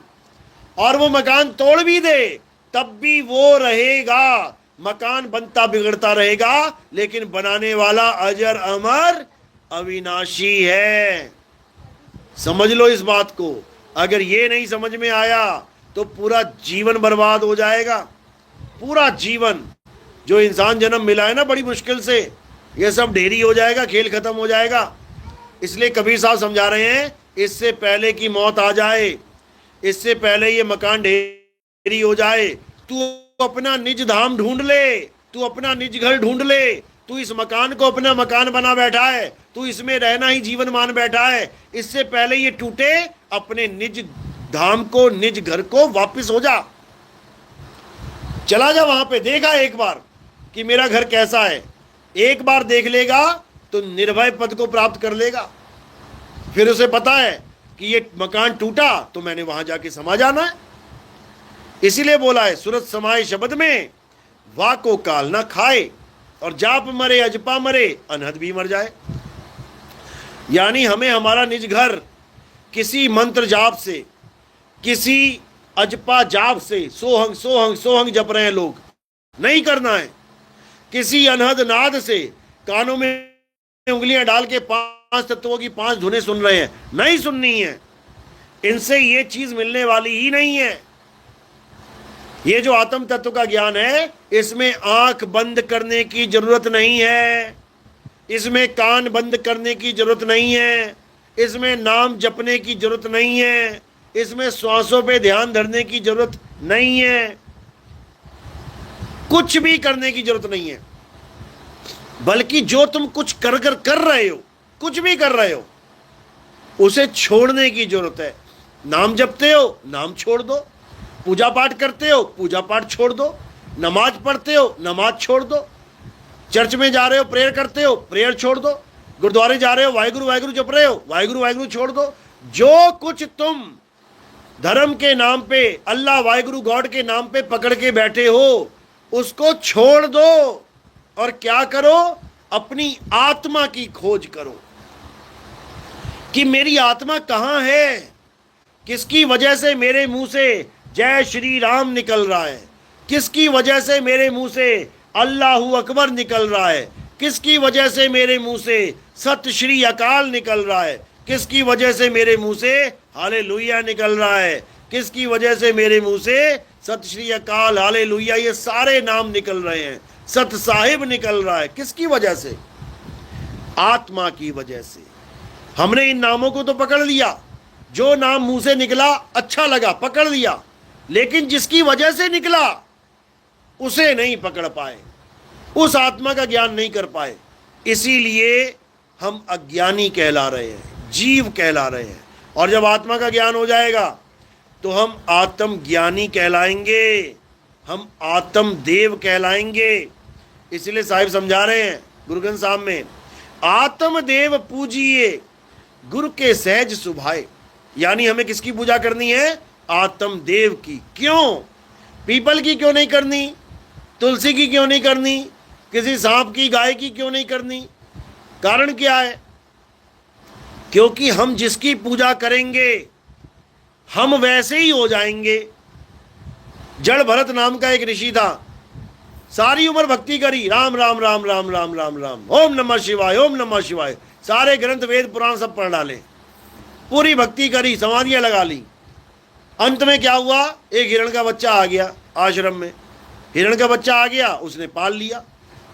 और वो मकान तोड़ भी दे तब भी वो रहेगा। मकान बनता बिगड़ता रहेगा, लेकिन बनाने वाला अजर अमर अविनाशी है। समझ लो इस बात को। अगर ये नहीं समझ में आया तो पूरा जीवन बर्बाद हो जाएगा। पूरा जीवन जो इंसान जन्म मिला है ना बड़ी मुश्किल से, ये सब ढेरी हो जाएगा, खेल खत्म हो जाएगा। इसलिए कबीर साहब समझा रहे हैं, इससे पहले कि मौत आ जाए, इससे पहले ये मकान ढेरी हो जाए, तू अपना निज धाम ढूंढ ले, तू अपना निज घर ढूंढ ले। तू इस मकान को अपना मकान बना बैठा है, तू इसमें रहना ही जीवन मान बैठा है। इससे पहले ये टूटे, अपने निज धाम को, निज घर को वापस हो जा, चला जा वहां पे। देखा एक बार कि मेरा घर कैसा है, एक बार देख लेगा तो निर्भय पद को प्राप्त कर लेगा। फिर उसे पता है कि ये मकान टूटा तो मैंने वहां जाके समा जाना है। इसीलिए बोला है सूरत समाये शब्द में, वाको काल ना खाए, और जाप मरे अजपा मरे, अनहद भी मर जाए। यानी हमें हमारा निज घर किसी मंत्र जाप से, किसी अजपा जाप से, सोहंग सोहंग सोहंग जप रहे हैं लोग, नहीं करना है। किसी अनहद नाद से कानों में उंगलियां डाल के 5 तत्वों की 5 धुनें सुन रहे हैं, नहीं सुननी है। इनसे ये चीज मिलने वाली ही नहीं है। ये जो आत्म तत्व का ज्ञान है, इसमें आंख बंद करने की जरूरत नहीं है, इसमें कान बंद करने की जरूरत नहीं है, इसमें नाम जपने की जरूरत नहीं है, इसमें श्वासों पे ध्यान धरने की जरूरत नहीं है, कुछ भी करने की जरूरत नहीं है। बल्कि जो तुम कुछ कर रहे हो, कुछ भी कर रहे हो, उसे छोड़ने की जरूरत है। नाम जपते हो, नाम छोड़ दो। पूजा पाठ करते हो, पूजा पाठ छोड़ दो। नमाज पढ़ते हो, नमाज छोड़ दो। चर्च में जा रहे हो, प्रेयर करते हो, प्रेयर छोड़ दो। गुरुद्वारे जा रहे हो, वाहिगुरु वाहिगुरु जप रहे हो, वाहिगुरु वाहिगुरु छोड़ दो। जो कुछ तुम धर्म के नाम पे, अल्लाह वाहिगुरु गॉड के नाम पे पकड़ के बैठे हो, उसको छोड़ दो। और क्या करो? अपनी आत्मा की खोज करो कि मेरी आत्मा कहां है, किसकी वजह से मेरे मुंह से जय श्री राम निकल रहा है, किसकी वजह से मेरे मुंह से अल्लाहू अकबर निकल रहा है, किसकी वजह से मेरे मुंह से सत श्री अकाल निकल रहा है, किसकी वजह से मेरे मुंह से हालेलुया निकल रहा है, किसकी वजह से मेरे मुंह से सत श्री अकाल, हालेलुया, ये सारे नाम निकल रहे हैं, सत साहिब निकल रहा है। किसकी वजह से? आत्मा की वजह से। हमने इन नामों को तो पकड़ लिया, जो नाम मुंह से निकला अच्छा लगा, पकड़ लिया, लेकिन जिसकी वजह से निकला उसे नहीं पकड़ पाए, उस आत्मा का ज्ञान नहीं कर पाए। इसीलिए हम अज्ञानी कहला रहे हैं, जीव कहला रहे हैं। और जब आत्मा का ज्ञान हो जाएगा तो हम आत्मज्ञानी कहलाएंगे, हम आत्मदेव कहलाएंगे। इसलिए साहिब समझा रहे हैं गुरु ग्रंथ साहब में, आत्मदेव पूजिए गुरु के सहज सुभाए। यानी हमें किसकी पूजा करनी है? आत्मदेव की। क्यों? पीपल की क्यों नहीं करनी? तुलसी की क्यों नहीं करनी? किसी सांप की, गाय की क्यों नहीं करनी? कारण क्या है? क्योंकि हम जिसकी पूजा करेंगे हम वैसे ही हो जाएंगे। जड़ भरत नाम का एक ऋषि था, सारी उम्र भक्ति करी, राम राम राम राम राम राम राम, ओम नमः शिवाय ओम नमः शिवाय, सारे ग्रंथ वेद पुराण सब पढ़ डाले, पूरी भक्ति करी, समाधियां लगा ली। अंत में क्या हुआ? एक हिरण का बच्चा आ गया आश्रम में। हिरण का बच्चा आ गया, उसने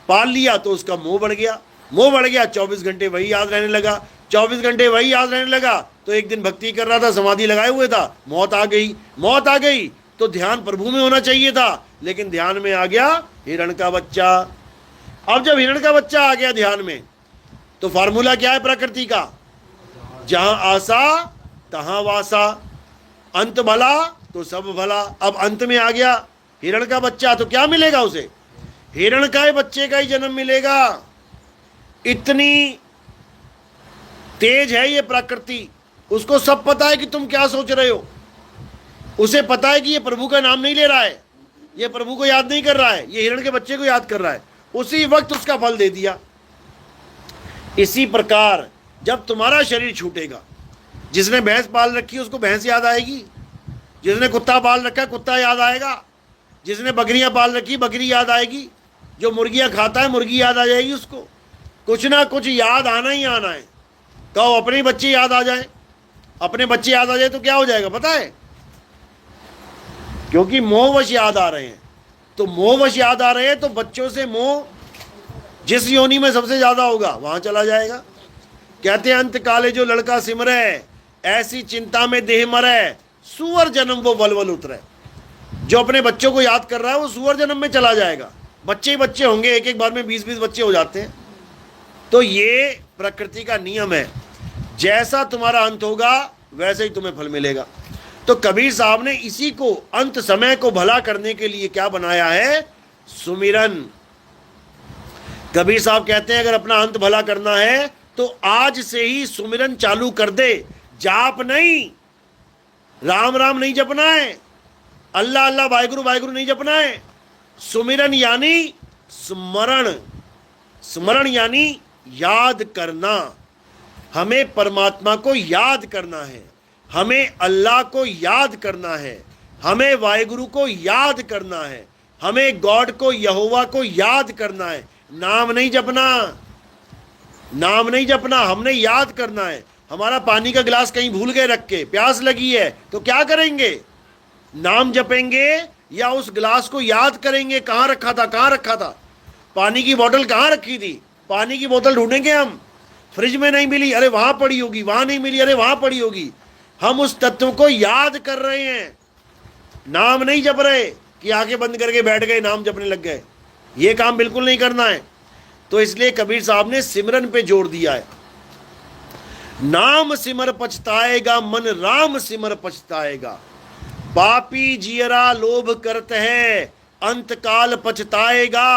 पाल लिया तो उसका मोह बढ़ गया। 24 घंटे वही याद रहने लगा। 24 घंटे वही याद रहने लगा तो एक दिन भक्ति कर रहा था, समाधि लगाए हुए था, मौत आ गई तो ध्यान प्रभु में होना चाहिए था, लेकिन ध्यान में आ गया हिरण का बच्चा। अब जब हिरण का बच्चा आ गया ध्यान में, तो फार्मूला क्या है प्रकृति का? जहां आशा तहां वासा, अंत भला तो सब भला। अब अंत में आ गया हिरण का बच्चा, तो क्या मिलेगा उसे? हिरण का बच्चे का ही जन्म मिलेगा। इतनी तेज है ये प्रकृति, उसको सब पता है कि तुम क्या सोच रहे हो। उसे पता है कि ये प्रभु का नाम नहीं ले रहा है, ये प्रभु को याद नहीं कर रहा है, ये हिरण के बच्चे को याद कर रहा है। उसी वक्त उसका फल दे दिया। इसी प्रकार जब तुम्हारा शरीर छूटेगा, जिसने भैंस पाल रखी है उसको भैंस याद आएगी, जिसने कुत्ता पाल रखा है कुत्ता याद आएगा, जिसने बकरियां पाल रखी बकरी याद आएगी, जो मुर्गियां खाता है मुर्गी याद आ जाएगी उसको। कुछ ना कुछ याद आना ही आना है। कहो अपने बच्चे याद आ जाए, अपने बच्चे याद आ जाए तो क्या हो जाएगा पता है? क्योंकि मोहवश याद आ रहे हैं। तो मोहवश याद आ रहे हैं तो बच्चों से मोह जिस योनि में सबसे ज्यादा होगा वहां चला जाएगा। कहते हैं अंत काले जो लड़का सिमरे, ऐसी चिंता में देह मरे, सुअर जन्म वो वलवल उतरे। जो अपने बच्चों को याद कर रहा है वो सुअर जन्म में चला जाएगा। बच्चे ही बच्चे होंगे, एक एक बार में 20-20 बच्चे हो जाते हैं। तो ये प्रकृति का नियम है, जैसा तुम्हारा अंत होगा वैसे ही तुम्हें फल मिलेगा। तो कबीर साहब ने इसी को अंत समय को भला करने के लिए क्या बनाया है? सुमिरन। कबीर साहब कहते हैं अगर अपना अंत भला करना है तो आज से ही सुमिरन चालू कर दे। जाप नहीं, राम राम नहीं जपना है, अल्लाह अल्लाह वाहिगुरु वाहिगुरु नहीं जपना है। सुमिरन यानी स्मरण, स्मरण यानी याद करना। हमें परमात्मा को याद करना है, हमें अल्लाह को याद करना है, हमें वाहिगुरु को याद करना है, हमें गॉड को, यहोवा को याद करना है। नाम नहीं जपना, नाम नहीं जपना, हमने याद करना है। हमारा पानी का गिलास कहीं भूल गए रख के, प्यास लगी है तो क्या करेंगे? नाम जपेंगे या उस गिलास को याद करेंगे कहाँ रखा था, कहाँ रखा था? पानी की बोतल कहाँ रखी थी? पानी की बोतल ढूंढेंगे हम, फ्रिज में नहीं मिली, अरे वहां पड़ी होगी, वहां नहीं मिली, अरे वहां पड़ी होगी। हम उस तत्व को याद कर रहे हैं, नाम नहीं जप रहे कि आंखें बंद करके बैठ गए नाम जपने लग गए। ये काम बिल्कुल नहीं करना है। तो इसलिए कबीर साहब ने सिमरन पे जोर दिया है। नाम सिमर पछताएगा, मन राम सिमर पछताएगा। पापी जियरा लोभ करत है, अंत काल पछताएगा।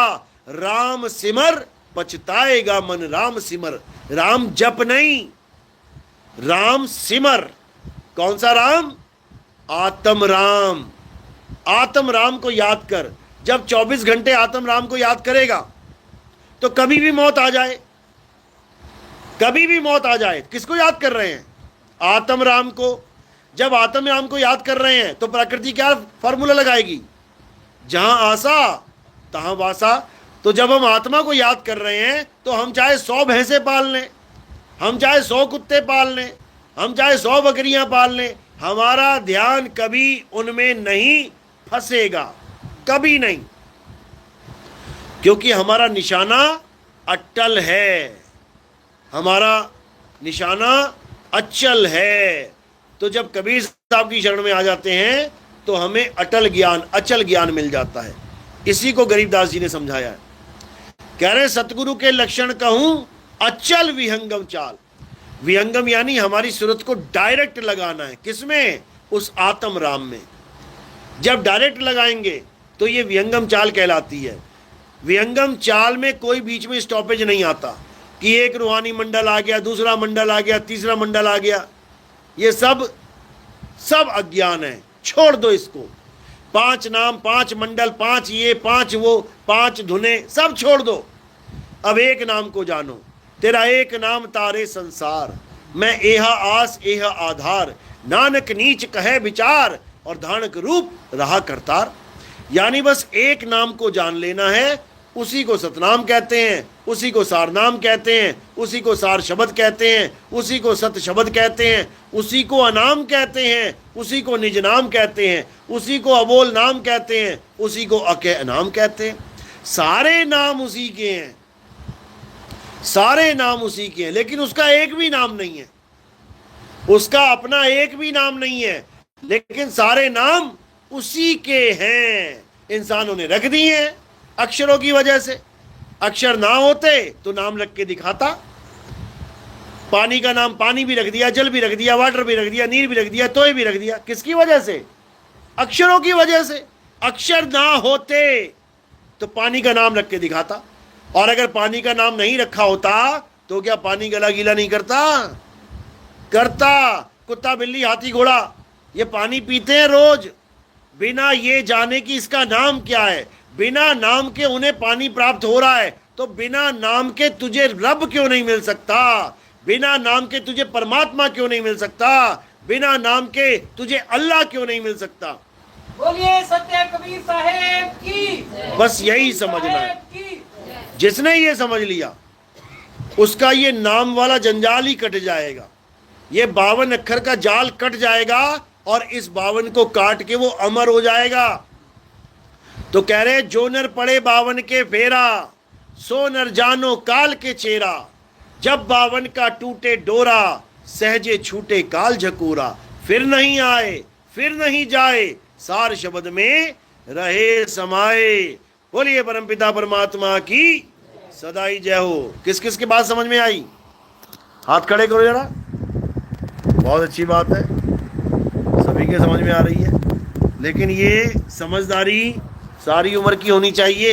राम सिमर पछताएगा, मन राम सिमर। राम जप नहीं, राम सिमर। कौन सा राम? आत्म राम। आत्म राम को याद कर। जब 24 घंटे आत्म राम को याद करेगा तो कभी भी मौत आ जाए, कभी भी मौत आ जाए, किसको याद कर रहे हैं? आत्म राम को। जब आत्म राम को याद कर रहे हैं तो प्रकृति क्या फॉर्मूला लगाएगी? जहां आशा तहां वासा। तो जब हम आत्मा को याद कर रहे हैं तो हम चाहे 100 भैंसे पाल लें, हम चाहे 100 कुत्ते पाल लें, हम चाहे 100 बकरियां पाल लें, हमारा ध्यान कभी उनमें नहीं फंसेगा, कभी नहीं। क्योंकि हमारा निशाना अटल है, हमारा निशाना अचल है। तो जब कबीर साहब की शरण में आ जाते हैं तो हमें अटल ज्ञान, अचल ज्ञान मिल जाता है। इसी को गरीबदास जी ने समझाया है। कह रहे सतगुरु के लक्षण कहूं अचल विहंगम चाल। विहंगम यानी हमारी सूरत को डायरेक्ट लगाना है। किसमें? उस आत्म राम में। जब डायरेक्ट लगाएंगे तो ये विहंगम चाल कहलाती है। विहंगम चाल में कोई बीच में स्टॉपेज नहीं आता कि एक रूहानी मंडल आ गया, दूसरा मंडल आ गया, तीसरा मंडल आ गया। ये सब अज्ञान है, छोड़ दो इसको। 5 नाम, 5 मंडल, 5 ये, 5 वो, 5 धुने, सब छोड़ दो। अब एक नाम को जानो। तेरा एक नाम तारे संसार, मैं एहा आस एहा आधार, नानक नीच कहे विचार, और धानक रूप रहा करतार। यानी बस एक नाम को जान लेना है। उसी को सतनाम कहते हैं, उसी को सारनाम कहते हैं, उसी को सार शब्द कहते हैं, उसी को सत शब्द कहते हैं, उसी को अनाम कहते हैं, उसी को निज नाम कहते हैं, उसी को अबोल नाम कहते हैं, उसी को अके नाम कहते हैं। सारे नाम उसी के हैं, सारे नाम उसी के हैं, लेकिन उसका एक भी नाम नहीं है। उसका अपना एक भी नाम नहीं है, लेकिन सारे नाम उसी के हैं। इंसानों ने रख दिए हैं अक्षरों की वजह से। अक्षर ना होते तो नाम रख के दिखाता। पानी का नाम पानी भी रख दिया, जल भी रख दिया, वाटर भी रख दिया, नीर भी रख दिया, तोय भी रख दिया। किसकी वजह से? अक्षरों की वजह से। अक्षर ना होते तो पानी का नाम रख के दिखाता। और अगर पानी का नाम नहीं रखा होता तो क्या पानी गला गीला नहीं करता? करता। कुत्ता, बिल्ली, हाथी, घोड़ा ये पानी पीते हैं रोज, बिना ये जाने कि इसका नाम क्या है। बिना नाम के उन्हें पानी प्राप्त हो रहा है, तो बिना नाम के तुझे रब क्यों नहीं मिल सकता? बिना नाम के तुझे परमात्मा क्यों नहीं मिल सकता? बिना नाम के तुझे अल्लाह क्यों नहीं मिल सकता? बोलिए सत्य कबीर साहेब की। बस यही समझना है। जिसने ये समझ लिया उसका ये नाम वाला जंजाल ही कट जाएगा। ये 52 अक्षर का जाल कट जाएगा और इस 52 को काट के वो अमर हो जाएगा। तो कह रहे जो नर पड़े 52 के फेरा, सो नर जानो काल के चेरा, जब 52 का टूटे डोरा, सहजे छूटे काल झकूरा, फिर नहीं आए फिर नहीं जाए, सार शब्द में रहे समाये। बोलिए परमपिता परमात्मा की सदा ही जय हो। किस किस की बात समझ में आई? हाथ खड़े करो जरा। बहुत अच्छी बात है, सभी के समझ में आ रही है। लेकिन ये समझदारी सारी उम्र की होनी चाहिए।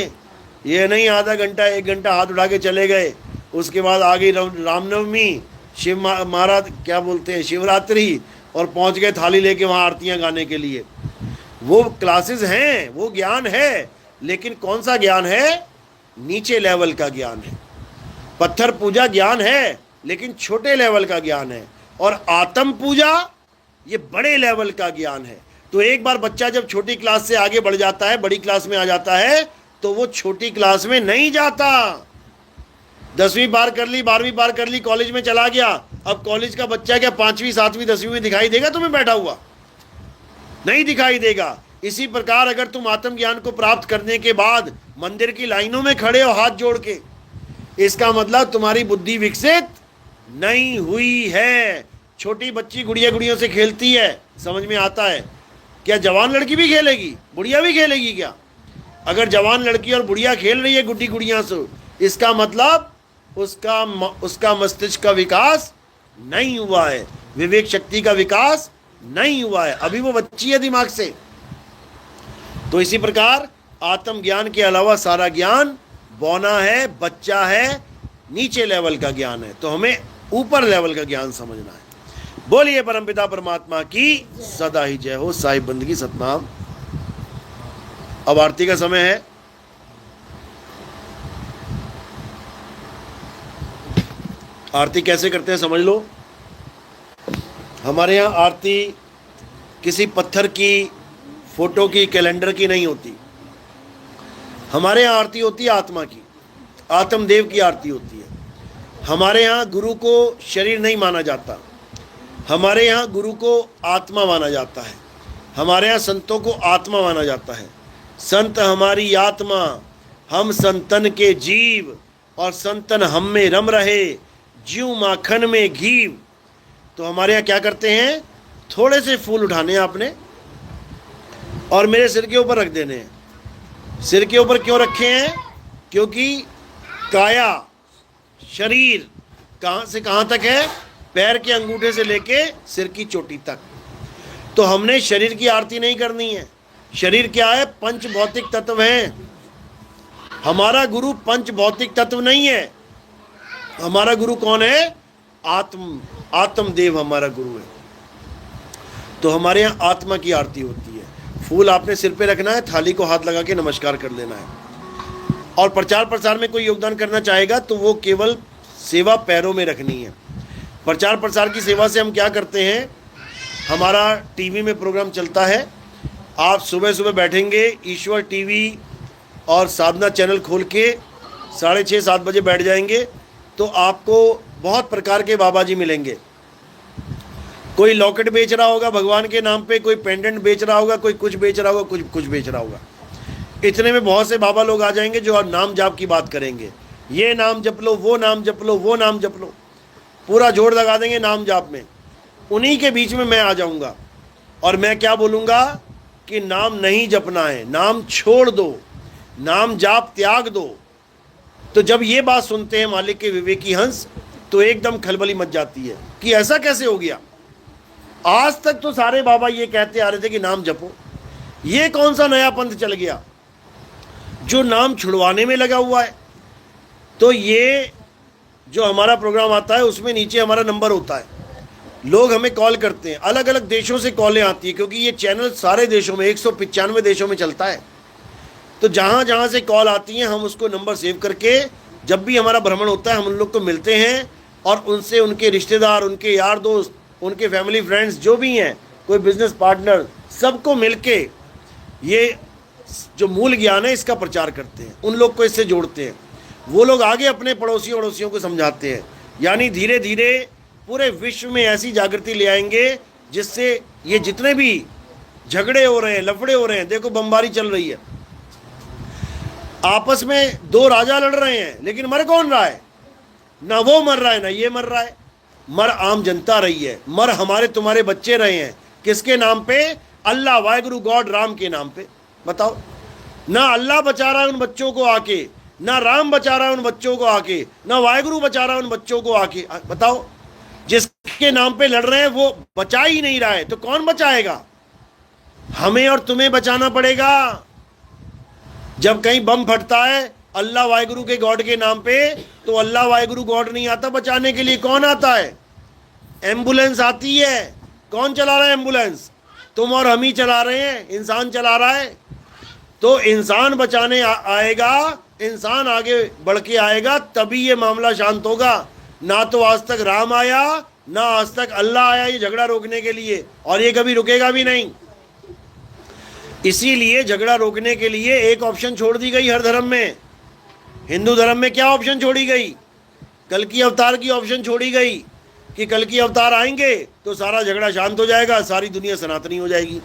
ये नहीं आधा घंटा 1 घंटा हाथ उठा के चले गए, उसके बाद आ गई रामनवमी, शिव महाराज क्या बोलते हैं, शिवरात्रि, और पहुंच गए थाली लेके वहाँ आरतियाँ गाने के लिए। वो क्लासेस हैं, वो ज्ञान है, लेकिन कौन सा ज्ञान है? नीचे लेवल का ज्ञान है। पत्थर पूजा ज्ञान है, लेकिन छोटे लेवल का ज्ञान है। और आत्म पूजा ये बड़े लेवल का ज्ञान है। तो एक बार बच्चा जब छोटी क्लास से आगे बढ़ जाता है, बड़ी क्लास में आ जाता है, तो वो छोटी क्लास में नहीं जाता। 10वीं पार कर ली, 12वीं पार कर ली, कॉलेज में चला गया। अब कॉलेज का बच्चा क्या 5वीं 7वीं 10वीं में दिखाई देगा तुम्हें बैठा हुआ? नहीं दिखाई देगा। इसी प्रकार अगर तुम आत्मज्ञान को प्राप्त करने के बाद मंदिर की लाइनों में खड़े हो हाथ जोड़ के, इसका मतलब तुम्हारी बुद्धि विकसित नहीं हुई है। छोटी बच्ची गुड़िया से खेलती है, समझ में आता है। क्या जवान लड़की भी खेलेगी? बुढ़िया भी खेलेगी क्या? अगर जवान लड़की और बुढ़िया खेल रही है गुड्डी गुड़िया से, इसका मतलब उसका मस्तिष्क का विकास नहीं हुआ है, विवेक शक्ति का विकास नहीं हुआ है, अभी वो बच्ची है दिमाग से। तो इसी प्रकार आत्मज्ञान के अलावा सारा ज्ञान बौना है, बच्चा है, नीचे लेवल का ज्ञान है। तो हमें ऊपर लेवल का ज्ञान समझना है। बोलिए परमपिता परमात्मा की सदा ही जय हो। साहिब बंदगी सतनाम। अब आरती का समय है। आरती कैसे करते हैं समझ लो। हमारे यहाँ आरती किसी पत्थर की, फोटो की, कैलेंडर की नहीं होती। हमारे यहाँ आरती होती है आत्मा की, आत्मदेव की आरती होती है। हमारे यहाँ गुरु को शरीर नहीं माना जाता, हमारे यहाँ गुरु को आत्मा माना जाता है। हमारे यहाँ संतों को आत्मा माना जाता है। संत हमारी आत्मा, हम संतन के जीव, और संतन हम में रम रहे, जीव माखन में घीव। तो हमारे यहाँ क्या करते हैं, थोड़े से फूल उठाने आपने, और मेरे सिर के ऊपर रख देने हैं। सिर के ऊपर क्यों रखे हैं? क्योंकि काया, शरीर कहाँ से कहाँ तक है? पैर के अंगूठे से लेके सिर की चोटी तक। तो हमने शरीर की आरती नहीं करनी है। शरीर क्या है? पंच भौतिक तत्व हैं। हमारा गुरु पंच भौतिक तत्व नहीं है। हमारा गुरु कौन है? आत्मदेव हमारा गुरु है। तो हमारे यहाँ आत्मा की आरती होती है। फूल आपने सिर पे रखना है, थाली को हाथ लगा के नमस्कार कर लेना है। और प्रचार प्रसार में कोई योगदान करना चाहेगा तो वो केवल सेवा पैरों में रखनी है। प्रचार प्रसार की सेवा से हम क्या करते हैं? हमारा टीवी में प्रोग्राम चलता है। आप सुबह सुबह बैठेंगे, ईश्वर टीवी और साधना चैनल खोल के 6:30-7 बजे बैठ जाएंगे तो आपको बहुत प्रकार के बाबा जी मिलेंगे। कोई लॉकेट बेच रहा होगा भगवान के नाम पे, कोई पेंडेंट बेच रहा होगा, कोई कुछ बेच रहा होगा, कुछ बेच रहा होगा। इतने में बहुत से बाबा लोग आ जाएंगे जो नाम जाप की बात करेंगे। ये नाम जप लो, वो नाम जप लो, वो नाम जप लो, पूरा जोर लगा देंगे नाम जाप में। उन्हीं के बीच में मैं आ जाऊंगा और मैं क्या बोलूँगा कि नाम नहीं जपना है, नाम छोड़ दो, नाम जाप त्याग दो। तो जब ये बात सुनते हैं मालिक के विवेकी हंस तो एकदम खलबली मच जाती है कि ऐसा कैसे हो गया? आज तक तो सारे बाबा ये कहते आ रहे थे कि नाम जपो, ये कौन सा नया पंथ चल गया जो नाम छुड़वाने में लगा हुआ है? तो ये जो हमारा प्रोग्राम आता है उसमें नीचे हमारा नंबर होता है। लोग हमें कॉल करते हैं, अलग अलग देशों से कॉलें आती है क्योंकि ये चैनल सारे देशों में 195 देशों में चलता है। तो जहाँ जहाँ से कॉल आती हैं हम उसको नंबर सेव करके जब भी हमारा भ्रमण होता है हम उन लोग को मिलते हैं और उनसे उनके रिश्तेदार, उनके यार दोस्त, उनके फैमिली फ्रेंड्स जो भी हैं, कोई बिजनेस पार्टनर, सबको मिलके ये जो मूल ज्ञान है इसका प्रचार करते हैं, उन लोग को इससे जोड़ते हैं। वो लोग आगे अपने पड़ोसियों को समझाते हैं। यानी धीरे धीरे पूरे विश्व में ऐसी जागृति ले आएंगे जिससे ये जितने भी झगड़े हो रहे हैं, लफड़े हो रहे हैं, देखो बमबारी चल रही है, आपस में दो राजा लड़ रहे हैं, लेकिन मर कौन रहा है? ना वो मर रहा है ना ये मर रहा है। मर आम जनता रही है, मर हमारे तुम्हारे बच्चे रहे हैं। किसके नाम पे? अल्लाह, वाहेगुरु, गॉड, राम के नाम पे। बताओ, ना अल्लाह बचा रहा है उन बच्चों को आके, ना राम बचा रहा है उन बच्चों को आके, ना वाहेगुरु बचा रहा है उन बच्चों को आके। बताओ, जिसके नाम पे लड़ रहे हैं वो बचा ही नहीं रहा है तो कौन बचाएगा? हमें और तुम्हें बचाना पड़ेगा। जब कहीं बम फटता है अल्लाह वाहेगुरु के गॉड के नाम पे तो अल्लाह वाहेगुरु गॉड नहीं आता बचाने के लिए। कौन आता है? एम्बुलेंस आती है। कौन चला रहा है एम्बुलेंस? तुम और हम ही चला रहे हैं, इंसान चला रहा है। तो इंसान बचाने आएगा, इंसान आगे बढ़ के आएगा तभी ये मामला शांत होगा। ना तो आज तक राम आया, ना आज तक अल्लाह आया ये झगड़ा रोकने के लिए, और ये कभी रुकेगा भी नहीं। इसीलिए झगड़ा रोकने के लिए एक ऑप्शन छोड़ दी गई हर धर्म में। हिंदू धर्म में क्या ऑप्शन छोड़ी गई? कल्कि अवतार की ऑप्शन छोड़ी गई कि कल्कि अवतार आएंगे तो सारा झगड़ा शांत हो जाएगा, सारी दुनिया सनातनी हो जाएगी।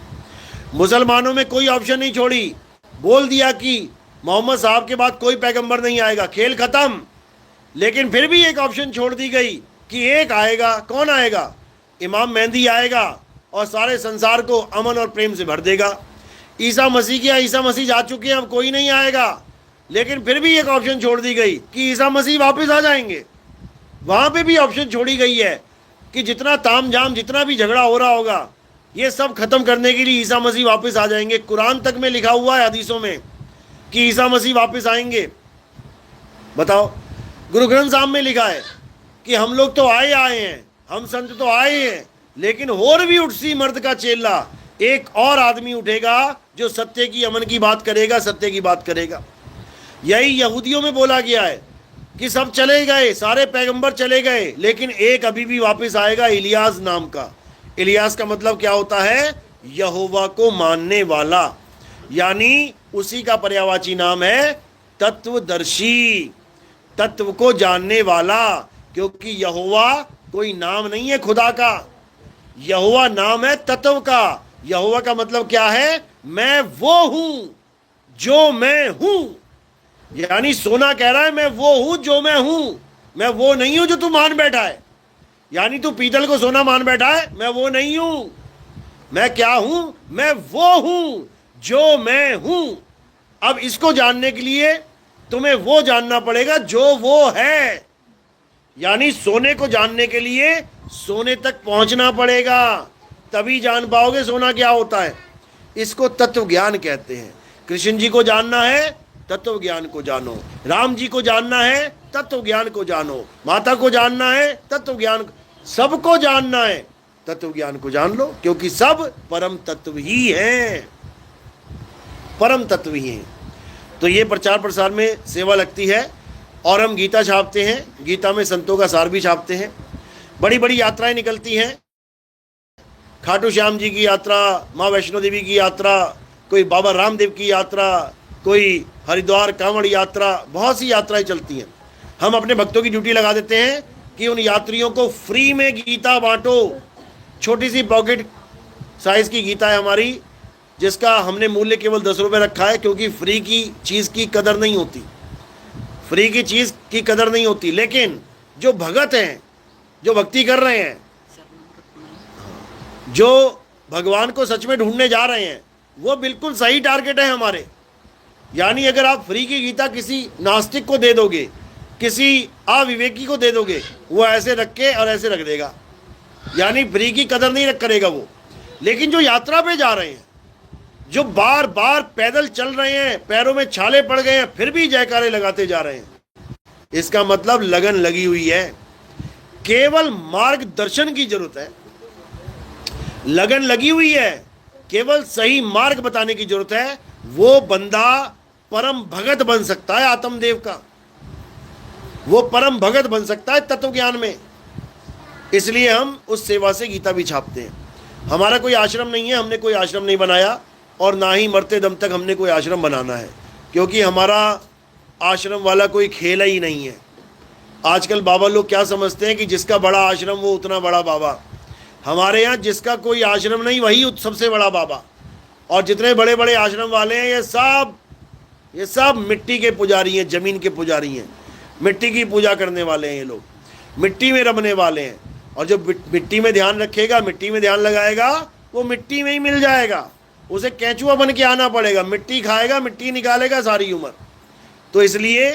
मुसलमानों में कोई ऑप्शन नहीं छोड़ी, बोल दिया कि मोहम्मद साहब के बाद कोई पैगंबर नहीं आएगा, खेल खत्म। लेकिन फिर भी एक ऑप्शन छोड़ दी गई कि एक आएगा। कौन आएगा? इमाम मेहंदी आएगा और सारे संसार को अमन और प्रेम से भर देगा। ईसा मसीह क्या, ईसा मसीह जा चुके हैं, अब कोई नहीं आएगा। लेकिन फिर भी एक ऑप्शन छोड़ दी गई कि ईसा मसीह वापस आ जाएंगे। वहाँ पे भी ऑप्शन छोड़ी गई है कि जितना ताम झाम, जितना भी झगड़ा हो रहा होगा, ये सब खत्म करने के लिए ईसा मसीह वापस आ जाएंगे। कुरान तक में लिखा हुआ है हदीसों में कि ईसा मसीह वापस आएंगे। बताओ, गुरु ग्रंथ साहब में लिखा है कि हम लोग तो आए हैं, हम संत तो आए हैं, लेकिन और भी उठसी मर्द का चेला, एक और आदमी उठेगा जो सत्य की, अमन की बात करेगा, सत्य की बात करेगा। यही यहूदियों में बोला गया है कि सब चले गए, सारे पैगंबर चले गए, लेकिन एक अभी भी वापस आएगा, इलियास नाम का। इलियास का मतलब क्या होता है? यहोवा को मानने वाला, यानी उसी का पर्यायवाची नाम है तत्वदर्शी, तत्व को जानने वाला। क्योंकि यहोवा कोई नाम नहीं है खुदा का, यहोवा नाम है तत्व का। यहोवा का मतलब क्या है? मैं वो हूं जो मैं हूं। यानी सोना कह रहा है मैं वो हूं जो मैं हूं, मैं वो नहीं हूं जो तू मान बैठा है। यानी तू पीतल को सोना मान बैठा है, मैं वो नहीं हूं। मैं क्या हूं? मैं वो हूं जो मैं हूं। अब इसको जानने के लिए तुम्हें वो जानना पड़ेगा जो वो है, यानी सोने को जानने के लिए सोने तक पहुंचना पड़ेगा, तभी जान पाओगे सोना क्या होता है। इसको तत्व ज्ञान कहते हैं। कृष्ण जी को जानना है, तत्व ज्ञान को जानो। राम जी को जानना है, तत्व ज्ञान को जानो। माता को जानना है, तत्व ज्ञान, सबको जानना है, तत्व ज्ञान को जान लो, क्योंकि सब परम तत्व ही हैं, परम तत्व ही हैं। तो ये प्रचार प्रसार में सेवा लगती है। और हम गीता छापते हैं, गीता में संतों का सार भी छापते हैं। बड़ी बड़ी यात्राएं निकलती हैं, खाटू श्याम जी की यात्रा, माँ वैष्णो देवी की यात्रा, कोई बाबा रामदेव की यात्रा, कोई हरिद्वार कांवड़ यात्रा, बहुत सी यात्राएं चलती हैं। हम अपने भक्तों की ड्यूटी लगा देते हैं कि उन यात्रियों को फ्री में गीता बांटो। छोटी सी पॉकेट साइज की गीता है हमारी, जिसका हमने मूल्य केवल 10 रुपये रखा है, क्योंकि फ्री की चीज़ की कदर नहीं होती, फ्री की चीज़ की कदर नहीं होती। लेकिन जो भगत हैं, जो भक्ति कर रहे हैं, जो भगवान को सच में ढूंढने जा रहे हैं, वो बिल्कुल सही टारगेट है हमारे। यानी अगर आप फ्री की गीता किसी नास्तिक को दे दोगे, किसी अविवेकी को दे दोगे, वो ऐसे रख के और ऐसे रख देगा, यानी फ्री की कदर नहीं करेगा वो। लेकिन जो यात्रा पे जा रहे हैं, जो बार बार पैदल चल रहे हैं, पैरों में छाले पड़ गए हैं, फिर भी जयकारे लगाते जा रहे हैं, इसका मतलब लगन लगी हुई है। केवल मार्गदर्शन की जरूरत है, लगन लगी हुई है, केवल सही मार्ग बताने की जरूरत है। वो बंदा परम भगत बन सकता है आत्मदेव का, वो परम भगत बन सकता है तत्व ज्ञान में। इसलिए हम उस सेवा से गीता भी छापते हैं। हमारा कोई आश्रम नहीं है, हमने कोई आश्रम नहीं बनाया, और ना ही मरते दम तक हमने कोई आश्रम बनाना है, क्योंकि हमारा आश्रम वाला कोई खेल ही नहीं है। आजकल बाबा लोग क्या समझते हैं कि जिसका बड़ा आश्रम वो उतना बड़ा बाबा। हमारे यहाँ जिसका कोई आश्रम नहीं वही सबसे बड़ा बाबा। और जितने बड़े बड़े आश्रम वाले हैं, ये सब मिट्टी के पुजारी हैं, ज़मीन के पुजारी हैं, मिट्टी की पूजा करने वाले हैं। ये लोग मिट्टी में रमने वाले हैं। और जो मिट्टी में ध्यान रखेगा, मिट्टी में ध्यान लगाएगा, वो मिट्टी में ही मिल जाएगा। उसे केंचुआ बन के आना पड़ेगा, मिट्टी खाएगा, मिट्टी निकालेगा सारी उम्र। तो इसलिए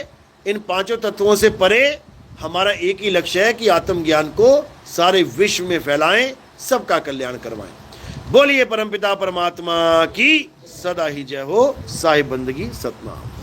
इन पांचों तत्वों से परे हमारा एक ही लक्ष्य है कि आत्मज्ञान को सारे विश्व में फैलाएं, सबका कल्याण करवाएं। बोलिए परमपिता परमात्मा की सदा ही जय हो। साहिब बंदगी सतनाम।